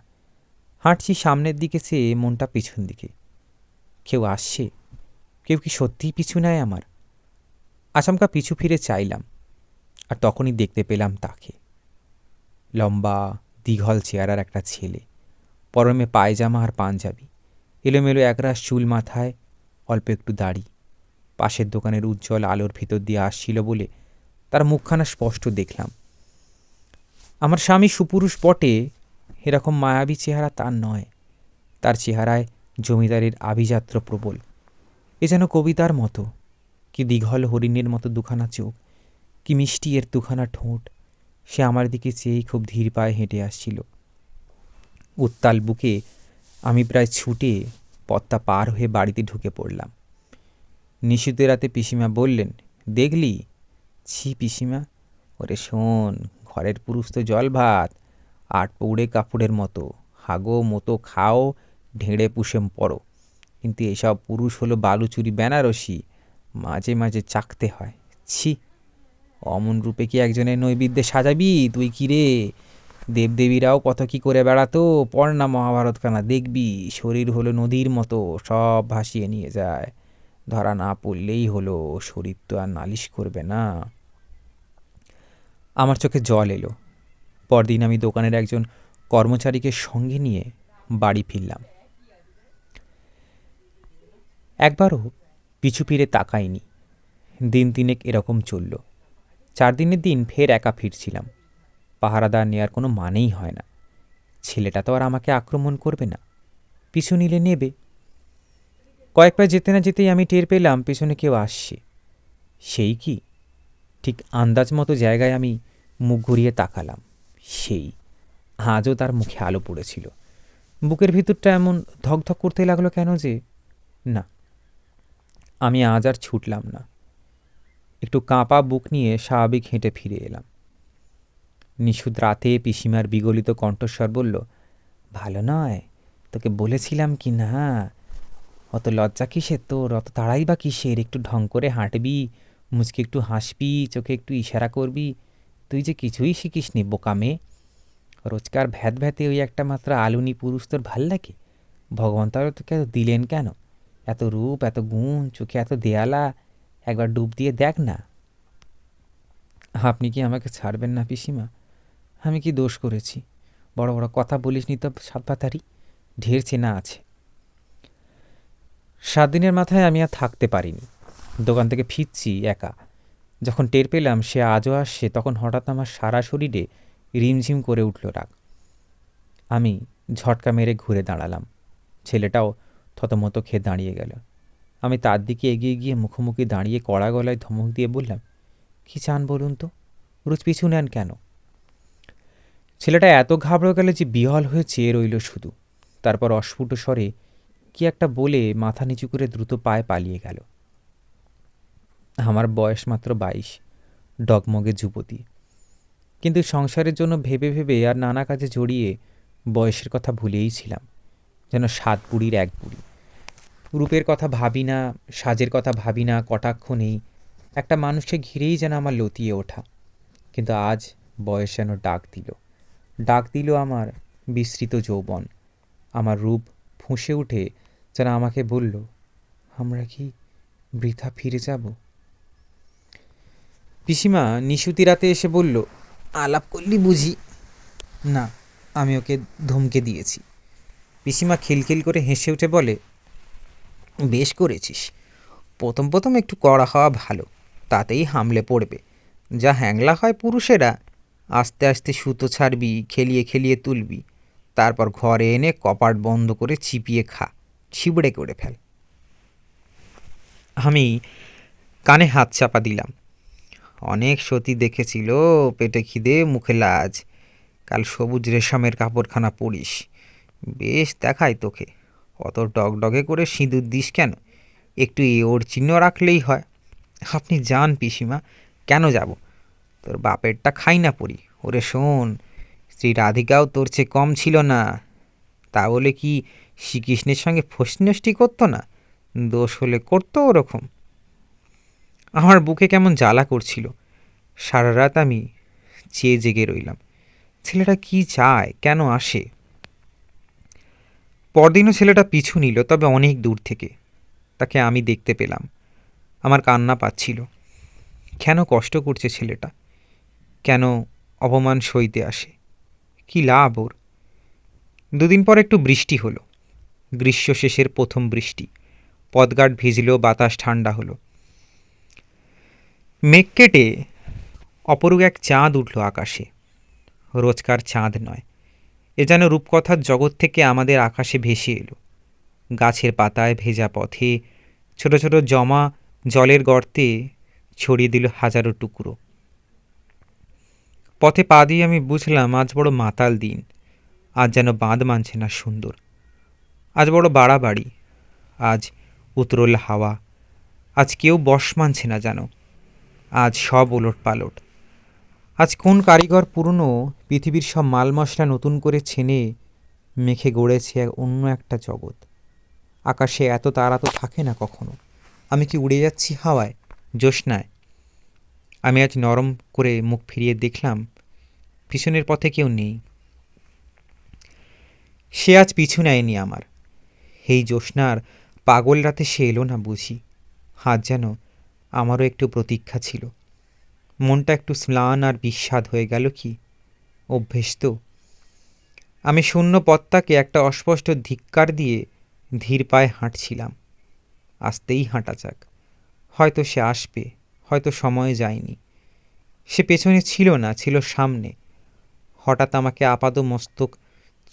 হাঁটছি সামনের দিকে চেয়ে, মনটা পিছন দিকে। কেউ আসছে? কেউ কি সত্যিই পিছু নেয় আমার? আচমকা পিছু ফিরে চাইলাম, আর তখনই দেখতে পেলাম তাকে। লম্বা দীঘল চেহারার একটা ছেলে, পরমে পায়জামা আর পাঞ্জাবি, এলোমেলো একরাশ চুল মাথায়, অল্প একটু দাড়ি। পাশের দোকানের উজ্জ্বল আলোর ভিতর দিয়ে আসছিল বলে তার মুখখানা স্পষ্ট দেখলাম। আমার স্বামী সুপুরুষ বটে, এরকম মায়াবী চেহারা তার নয়। তার চেহারায় জমিদারের আভিজাত্য প্রবল। এ যেন কবিতার মতো। কি দীঘল হরিণের মতো দুখানা চোখ, কি মিষ্টি এর দুখানা ঠোঁট। সে আমার দিকে চেয়েই খুব ধীর পায়ে হেঁটে আসছিল। উত্তাল বুকে আমি প্রায় ছুটে পথটা পার হয়ে বাড়িতে ঢুকে পড়লাম। নিশীথে রাতে পিসিমা বললেন, দেখলি? ছি পিসিমা, ওরে শোন, ঘরের পুরুষ তো জল ভাত, আট পৌড়ে কাপড়ের মতো, হাগো মতো খাও, ঢেঁড়ে পুষে পড়ো। কিন্তু এসব পুরুষ হলো বালুচুরি বেনারসি, মাঝে মাঝে চাকতে হয়। ছি, অমন রূপে কি একজনের নৈবেদ্যে সাজাবি তুই? কি রে, দেবদেবীরাও কত কি করে বেড়াতো, পড় না মহাভারত খানা, দেখবি শরীর হলো নদীর মতো, সব ভাসিয়ে নিয়ে যায়। ধরা না পড়লেই হলো, শরীর তো আর নালিশ করবে না। আমার চোখে জল এলো। পরদিন আমি দোকানের একজন কর্মচারীকে সঙ্গে নিয়ে বাড়ি ফিরলাম। একবারও পিছু ফিরে তাকাইনি। দিন তিনেক এরকম চলল। 4 দিনের দিন ফের একা ফিরছিলাম। পাহারাদার নেয়ার কোনো মানেই হয় না। ছেলেটা তো আর আমাকে আক্রমণ করবে না, পিছু নিলে নেবে। কয়েক পা যেতে না যেতেই আমি টের পেলাম পেছনে কেউ আসছে। সেই কি? ঠিক আন্দাজ মতো জায়গায় আমি মুখ ঘুরিয়ে তাকালাম। সেই, আজও তার মুখে আলো পড়েছিল। বুকের ভিতরটা এমন ধকধক করতে লাগলো কেন যে? না, আমি আজ আর ছুটলাম না। একটু কাঁপা বুক নিয়ে স্বাভাবিক হেঁটে ফিরে এলাম। নিশুদ রাতে পিসিমার বিগলিত কণ্ঠস্বর বলল, ভালো নয়, তোকে বলেছিলাম কি না? অত লজ্জা কিসের তোর, অত তাড়াই বা কিসের? একটু ঢং করে হাঁটবি, মুচকে একটু হাসবি, চোখে একটু ইশারা করবি। তুই যে কিছুই শিখিস নি বোকা মেয়ে। রোজকার ভ্যাত ভ্যাতে ওই একটা মাত্র আলুনি পুরুষ তোর ভাল লাগে? ভগবান তাহলে তোকে এত দিলেন কেন? এত রূপ, এত গুণ, চোখে এত দেয়ালা, একবার ডুব দিয়ে দেখ না। আপনি কি আমাকে ছাড়বেন না পিসিমা? আমি কি দোষ করেছি? বড় বড় কথা বলিস নি তো সাতপাতারি, ঢের চেনা আছে। 7 দিনের মাথায় আমি আর থাকতে পারিনি। দোকান থেকে ফিরছি একা। যখন টের পেলাম সে আজও আসছে, তখন হঠাৎ আমার সারা শরীরে রিমঝিম করে উঠল রাগ। আমি ঝটকা মেরে ঘুরে দাঁড়ালাম। ছেলেটাও থতমত খেয়ে দাঁড়িয়ে গেল। আমি তার দিকে এগিয়ে গিয়ে মুখোমুখি দাঁড়িয়ে কড়া গলায় ধমক দিয়ে বললাম, কি চান বলুন তো? রোজ পিছু নেন কেন? ছেলেটা এত ঘাবড়ে গেল যে বিহল হয়ে চেয়ে রইল শুধু। তারপর অস্ফুট স্বরে কি একটা বলে মাথা নিচু করে দ্রুত পায়ে পালিয়ে গেল। আমার বয়স মাত্র 22, ডগমগে যুবতী। কিন্তু সংসারের জন্য ভেবে ভেবে আর নানা কাজে জড়িয়ে বয়সের কথা ভুলেই ছিলাম, যেন 7 বুড়ির 1 বুড়ি। রূপের কথা ভাবি না, সাজের কথা ভাবি না, কটাক্ষ নেই। একটা মানুষকে ঘিরেই যেন আমার লতিয়ে ওঠা। কিন্তু আজ বয়স যেন ডাক দিল আমার বিস্তৃত যৌবন। আমার রূপ ফুঁসে উঠে যেন আমাকে বলল, আমরা কি বৃথা ফিরে যাব? পিসিমা নিশুতি রাতে এসে বলল, আলাপ করলি বুঝি? না, আমি ওকে ধমকে দিয়েছি। পিসিমা খিলখিল করে হেসে উঠে বলে, বেশ করেছিস। প্রথম প্রথম একটু কড়া হওয়া ভালো, তাতেই হামলে পড়বে। যা হ্যাংলা হয় পুরুষেরা, আস্তে আস্তে সুতো ছাড়বি, খেলিয়ে খেলিয়ে তুলবি, তারপর ঘরে এনে কপাট বন্ধ করে চিপিয়ে খা, ছিবড়ে করে ফেল। আমি কানে হাত চাপা দিলাম। অনেক সতী দেখেছিল, পেটে খিদে মুখে লাজ। কাল সবুজ রেশমের কাপড়খানা পরিস, বেশ দেখায় তোকে। অত ডগডগে করে সিঁদুর দিস কেন? একটু ওর চিহ্ন রাখলেই হয়। আপনি যান পিসিমা। কেন যাব? তোর বাপেরটা খাই না পড়ি। ওরে শোন, শ্রী রাধিকাও তোর চেয়ে কম ছিল না। তা বলে কি শ্রীকৃষ্ণের সঙ্গে ফষ্টি করতো না? দোষ হলে করতো ওরকম। আমার বুকে কেমন জ্বালা করছিল। সারা রাত আমি চেয়ে জেগে রইলাম, ছেলেটা কি চায়, কেন আসে। পরদিনও ছেলেটা পিছু নিল, তবে অনেক দূর থেকে। তাকে আমি দেখতে পেলাম। আমার কান্না পাচ্ছিল। কেন কষ্ট করছে ছেলেটা? কেন অপমান সইতে আসে? কি লাভ ওর? দুদিন পর একটু বৃষ্টি হলো। গ্রীষ্ম শেষের প্রথম বৃষ্টি। পদঘাট ভিজল, বাতাস ঠান্ডা হলো। মেঘ কেটে অপরূপ এক চাঁদ উঠল আকাশে। রোজকার চাঁদ নয়, এ যেন রূপকথার জগৎ থেকে আমাদের আকাশে ভেসে এলো। গাছের পাতায়, ভেজা পথে, ছোট ছোট জমা জলের গর্তে ছড়িয়ে দিল হাজারো টুকরো। পথে পা দিয়ে আমি বুঝলাম আজ বড় মাতাল দিন। আজ যেন বাঁধ মানছে না সুন্দর। আজ বড় বাড়াবাড়ি। আজ উতরোল হাওয়া। আজ কেউ বশ মানছে না যেন। আজ সব ওলট পালট। আজ কোন কারিগর পুরনো পৃথিবীর সব মাল মশলা নতুন করে ছেনে মেখে গড়েছে অন্য একটা জগৎ। আকাশে এত তারা তো থাকে না কখনো। আমি কি উড়ে যাচ্ছি হাওয়ায়, জ্যোৎস্নায়? আমি আজ নরম করে মুখ ফিরিয়ে দেখলাম পিছনের পথে কেউ নেই। সে আজ পিছু নেয়নি আমার। এই জ্যোৎস্নার পাগল রাতে সে এলো না বুঝি। আজ যেন আমারও একটু প্রতীক্ষা ছিল। মনটা একটু ম্লান আর বিস্বাদ হয়ে গেল কি। অভ্যেস তো। আমি শূন্য পথটাকে একটা অস্পষ্ট ধিক্কার দিয়ে ধীর পায়ে হাঁটছিলাম। আস্তেই হাঁটা যাক, হয়তো সে আসবে, হয়তো সময় যায়নি। সে পেছনে ছিল না, ছিল সামনে। হঠাৎ আমাকে আপাদ মস্তক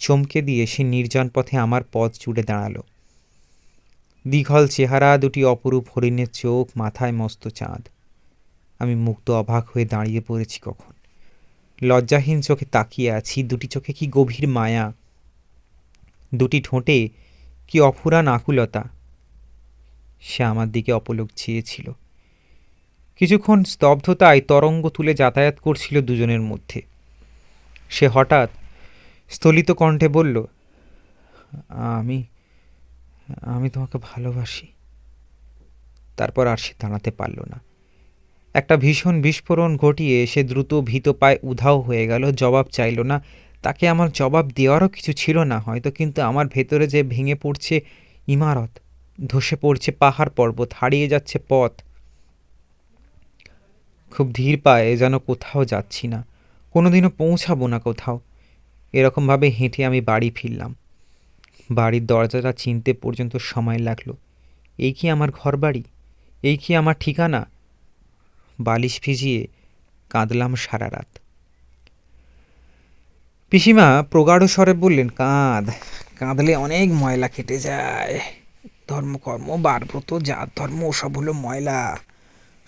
চমকে দিয়ে সে নির্জন পথে আমার পথ জুড়ে দাঁড়ালো। দীঘল চেহারা, দুটি অপরূপ হরিণের চোখ, মাথায় মস্ত চাঁদ। আমি মুগ্ধ অবাক হয়ে দাঁড়িয়ে পড়েছি কখন। লজ্জাহীন চোখে তাকিয়ে আছি। দুটি চোখে কি গভীর মায়া, দুটি ঠোঁটে কি অফুরান আকুলতা। সে আমার দিকে অপলক চেয়েছিল। কিছুক্ষণ স্তব্ধতায় তরঙ্গ তুলে যাতায়াত করছিল দুজনের মধ্যে। সে হঠাৎ স্থলিত কণ্ঠে বলল, আমি আমি তোমাকে ভালোবাসি। তারপর আর সে দাঁড়াতে পারল না। একটা ভীষণ বিস্ফোরণ ঘটিয়ে সে দ্রুত ভীত পায়ে উধাও হয়ে গেল। জবাব চাইল না। তাকে আমার জবাব দেওয়ারও কিছু ছিল না হয়তো, কিন্তু আমার ভেতরে যে ভেঙে পড়ছে ইমারত, ধসে পড়ছে পাহাড় পর্বত, হারিয়ে যাচ্ছে পথ। খুব ধীর পায়ে, যেন কোথাও যাচ্ছি না, কোনোদিনও পৌঁছাবো না কোথাও। এরকমভাবে হেঁটে আমি বাড়ি ফিরলাম। বাড়ির দরজাটা চিনতে পর্যন্ত সময় লাগলো। এই কি আমার ঘর বাড়ি? এই কি আমার ঠিকানা? বালিশ ভিজিয়ে কাঁদলাম সারা রাত। পিসিমা প্রগাঢ় স্বরে বললেন, কাঁদলে অনেক ময়লা কেটে যায়। ধর্মকর্ম, বারব্রত, জাত ধর্ম, ওসব হলো ময়লা।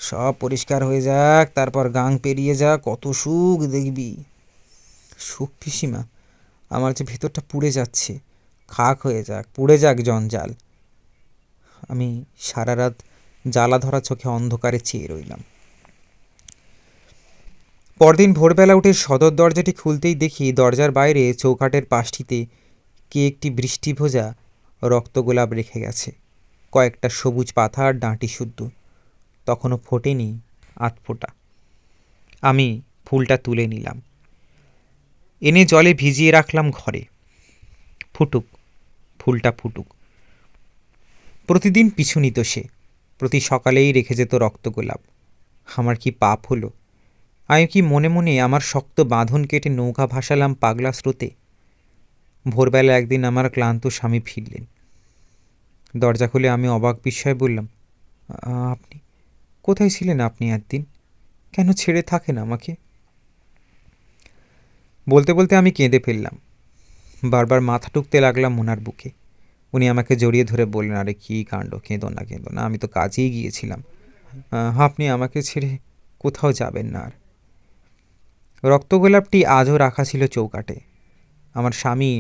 সব পরিষ্কার হয়ে যাক, তারপর গাং পেরিয়ে যাক, কত সুখ দেখবি। সুখ পিসিমা? আমার যে ভেতরটা পুড়ে যাচ্ছে। খাক হয়ে যাক, পুড়ে যাক জঞ্জাল। আমি সারা রাত জ্বালা ধরা চোখে অন্ধকারে চেয়ে রইলাম। পরদিন ভোরবেলা উঠে সদর দরজাটি খুলতেই দেখি দরজার বাইরে চৌকাঠের পাশটিতে কে একটি বৃষ্টি ভোজা রক্তগোলাপ রেখে গেছে, কয়েকটা সবুজ পাতা আর ডাঁটি শুদ্ধ, তখনও ফোটেনি আধফোঁটা। আমি ফুলটা তুলে নিলাম, এনে জলে ভিজিয়ে রাখলাম ঘরে। ফুটুক, ফুলটা ফুটুক। প্রতিদিন পিছু নিত সে, প্রতি সকালেই রেখে যেত রক্তগোলাপ। আমার কি পাপ হলো? আমি কি মনে মনে আমার শক্ত বাঁধন কেটে নৌকা ভাসালাম পাগলা স্রোতে? ভোরবেলা একদিন আমার ক্লান্ত স্বামী ফিরলেন। দরজা খুলে আমি অবাক বিস্ময়ে বললাম, আপনি কোথায় ছিলেন? আপনি একদিন কেন ছেড়ে থাকেন আমাকে? বলতে বলতে আমি কেঁদে ফেললাম, বারবার মাথা টুকতে লাগলাম ওনার বুকে। উনি আমাকে জড়িয়ে ধরে বললেন, আরে কী কাণ্ড, কেঁদো না কেঁদো না, আমি তো কাজেই গিয়েছিলাম, আপনি আমাকে ছেড়ে কোথাও যাবেন না আর। রক্তগোলাপটি আজও রাখা ছিল চৌকাঠে। আমার স্বামী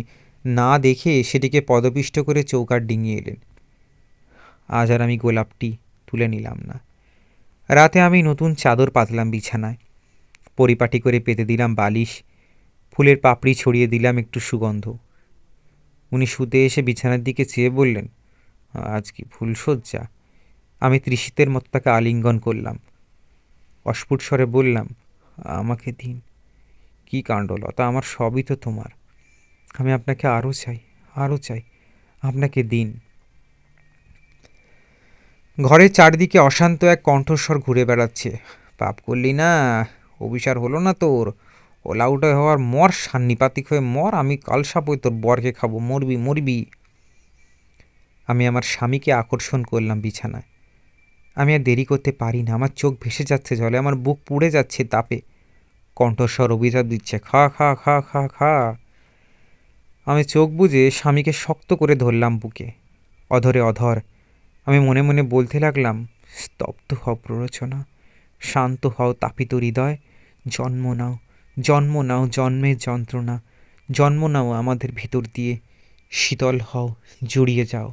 না দেখে সেটিকে পদপিষ্ট করে চৌকাঠ ডিঙিয়ে এলেন। আজ আর আমি গোলাপটি তুলে নিলাম না। রাতে আমি নতুন চাদর পাতলাম বিছানায়, পরিপাটি করে পেতে দিলাম বালিশ, ফুলের পাপড়ি ছড়িয়ে দিলাম একটু সুগন্ধ। উনি শুতে এসে বিছানার দিকে চেয়ে বললেন, আজ কি ফুলশয্যা? আমি তৃষিতের মতো তাকে আলিঙ্গন করলাম, অস্ফুট স্বরে বললাম, আমাকে দিন। কী কাণ্ড লতা, আমার সবই তো তোমার, আমি আপনাকে আরও চাই, আরও চাই, আপনাকে দিন। ঘরের চারদিকে অশান্ত এক কণ্ঠস্বর ঘুরে বেড়াচ্ছে, পাপ করলি না, অভিসার হলো না তোর, ওলাউটে হওয়ার মর, সান্নিপাতিক হয়ে মর, আমি কালসাপ হয়ে তোর বরকে খাবো, মরবি মরবি। আমি আমার স্বামীকে আকর্ষণ করলাম বিছানায়। আমি আর দেরি করতে পারি না, আমার চোখ ভেসে যাচ্ছে জলে, আমার বুক পুড়ে যাচ্ছে তাপে। কণ্ঠস্বর অভিশাপ দিচ্ছে, খা খা খা খা খা। আমি চোখ বুজে স্বামীকে শক্ত করে ধরলাম বুকে, অধরে অধর। আমি মনে মনে বলতে লাগলাম, স্তব্ধ হও প্ররোচনা, শান্ত হও তাপিত হৃদয়, জন্ম নাও, জন্ম নাও জন্মের যন্ত্রণা, জন্ম নাও আমাদের ভেতর দিয়ে, শীতল হও, জড়িয়ে যাও।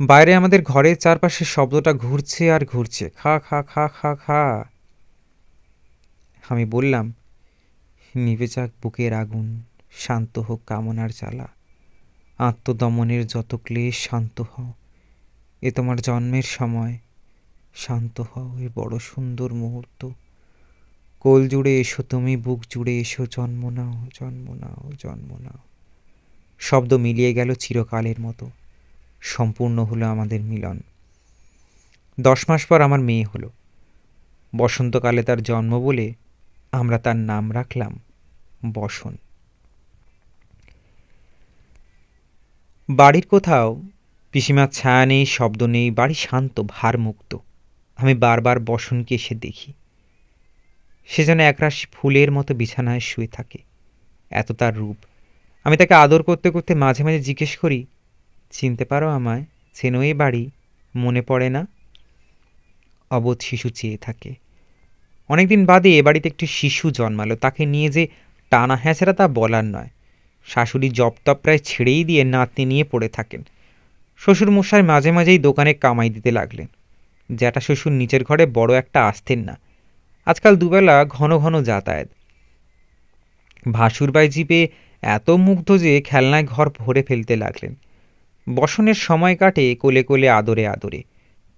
বাইরে আমাদের ঘরের চারপাশে শব্দটা ঘুরছে আর ঘুরছে, খা খা খা খা খা। আমি বললাম, নিভে যাক বুকের আগুন, শান্ত হোক কামনার জ্বালা, আত্মদমনের যত ক্লেশ শান্ত হও, এ তোমার জন্মের সময়, শান্ত হও, এ বড় সুন্দর মুহূর্ত, কোল জুড়ে এসো তুমি, বুক জুড়ে এসো, জন্ম নাও জন্ম নাও জন্ম নাও। শব্দ মিলিয়ে গেল চিরকালের মতো, সম্পূর্ণ হলো আমাদের মিলন। 10 মাস পর আমার মেয়ে হলো। বসন্তকালে তার জন্ম বলে আমরা তার নাম রাখলাম বসন। বাড়ির কোথাও পিসিমার ছায়া নেই, শব্দ নেই, বাড়ি শান্ত, ভারমুক্ত। আমি বারবার বসনকে এসে দেখি, সে যেন একরাশি ফুলের মতো বিছানায় শুয়ে থাকে, এত তার রূপ। আমি তাকে আদর করতে করতে মাঝে মাঝে জিজ্ঞেস করি, চিনতে পারো আমায়? চেনো এই বাড়ি? মনে পড়ে না? অবোধ শিশু চেয়ে থাকে। অনেকদিন বাদে এ বাড়িতে একটি শিশু জন্মালো, তাকে নিয়ে যে টানা হ্যাঁচড়া তা বলার নয়। শাশুড়ি জপতপ প্রায় ছেড়েই দিয়ে নাতনি নিয়ে পড়ে থাকেন। শ্বশুরমশাই মাঝে মাঝেই দোকানে কামাই দিতে লাগলেন। জ্যাঠা শ্বশুর নিচের ঘরে বড় একটা আসতেন না, আজকাল দুবেলা ঘন ঘন যাতায়াত। ভাসুরবাই জিপে এত মুগ্ধ যে খেলনায় ঘর ভরে ফেলতে লাগলেন। বসনের সময় কাটে কোলে কোলে, আদরে আদরে।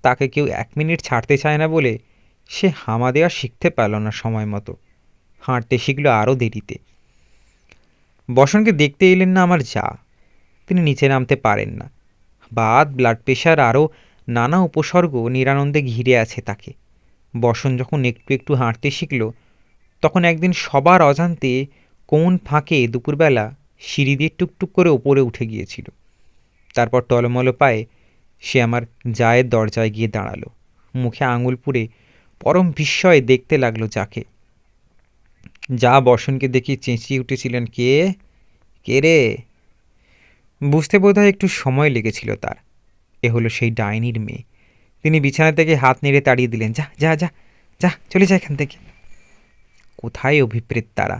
তাকে কেউ 1 মিনিট ছাড়তে চায় না বলে সে হামা দেওয়া শিখতে পারল না সময় মতো, হাঁটতে শিখল আরও দেরিতে। বসনকে দেখতে এলেন না আমার যা, তিনি নিচে নামতে পারেন না। বাত, ব্লাড প্রেশার আরও নানা উপসর্গ নিরানন্দে ঘিরে আছে তাকে। বসন যখন একটু একটু হাঁটতে শিখল, তখন একদিন সবার অজান্তে কোন ফাঁকে দুপুরবেলা সিঁড়ি দিয়ে টুকটুক করে ওপরে উঠে গিয়েছিল। তারপর টলমলো পায়ে সে আমার জায়ের দরজায় গিয়ে দাঁড়ালো, মুখে আঙুল পুড়ে পরম বিস্ময়ে দেখতে লাগলো যাকে। যা বসনকে দেখে চেঁচিয়ে উঠেছিলেন, কে কে রে? বুঝতে বোধহয় একটু সময় লেগেছিল তার। এ হলো সেই ডাইনির মেয়ে। তিনি বিছানা থেকে হাত নেড়ে তাড়িয়ে দিলেন, যা যা যা যা, চলে যা এখান থেকে। কোথায় অভিপ্রেত তারা,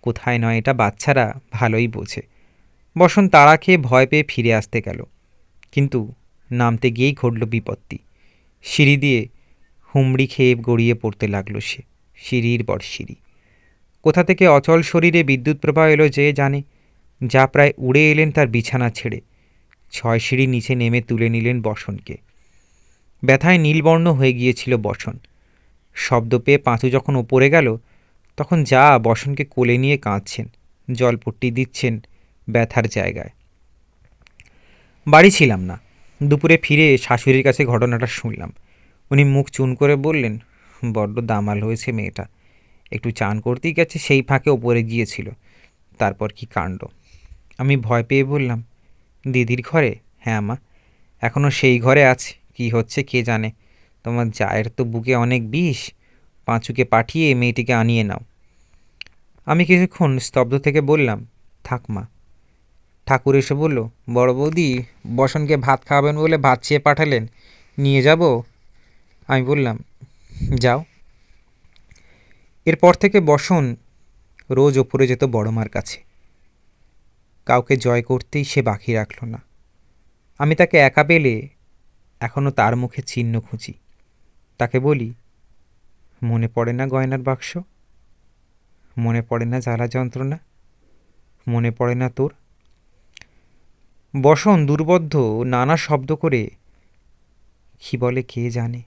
কোথায় নয়, এটা বাচ্চারা ভালোই বোঝে। বসন তাড়া খেয়ে ভয় পেয়ে ফিরে আসতে গেল, কিন্তু নামতে গিয়েই ঘটল বিপত্তি। সিঁড়ি দিয়ে হুমড়ি খেয়ে গড়িয়ে পড়তে লাগলো সে। সিঁড়ির পর সিঁড়ি। কোথা থেকে অচল শরীরে বিদ্যুৎ প্রবাহ এলো যে জানে। যা প্রায় উড়ে এলেন তার বিছানা ছেড়ে। 6 সিঁড়ি নিচে নেমে তুলে নিলেন বসনকে। ব্যথায় নীলবর্ণ হয়ে গিয়েছিল বসন। শব্দ পেয়ে পাঁচু যখন ওপরে গেল, তখন যা বসনকে কোলে নিয়ে কাঁদছেন, জলপট্টি দিচ্ছেন ব্যথার জায়গায়। বাড়ি ছিলাম না। দুপুরে ফিরে শাশুড়ির কাছে ঘটনাটা শুনলাম। উনি মুখ চুন করে বললেন, বড্ড দামাল হয়েছে মেয়েটা। একটু চান করতেই গেছে, সেই ফাঁকে ওপরে গিয়েছিল। তারপর কি কাণ্ড। আমি ভয় পেয়ে বললাম, দিদির ঘরে? হ্যাঁ মা, এখনও সেই ঘরে আছে। কি হচ্ছে কে জানে। তোমার জায়ের তো বুকে অনেক বিষ। পাঁচুকে পাঠিয়ে মেয়েটিকে আনিয়ে নাও। আমি কিছুক্ষণ স্তব্ধ থেকে বললাম, থাক মা। ঠাকুর এসে বলল, বড় বৌদি বসনকে ভাত খাওয়াবেন বলে ভাত চেয়ে পাঠালেন, নিয়ে যাব? আমি বললাম, যাও। এরপর থেকে বসন রোজ ওপরে যেত বড় মার কাছে। কাউকে জয় করতেই সে বাকি রাখল না। আমি তাকে একা পেলে এখনও তার মুখে চিহ্ন খুঁজি। তাকে বলি, মনে পড়ে না গয়নার বাক্স? মনে পড়ে না জ্বালা যন্ত্রণা? মনে পড়ে না তোর? বসন দুর্বোধ্য নানা শব্দ করে কি বলে কে জানে।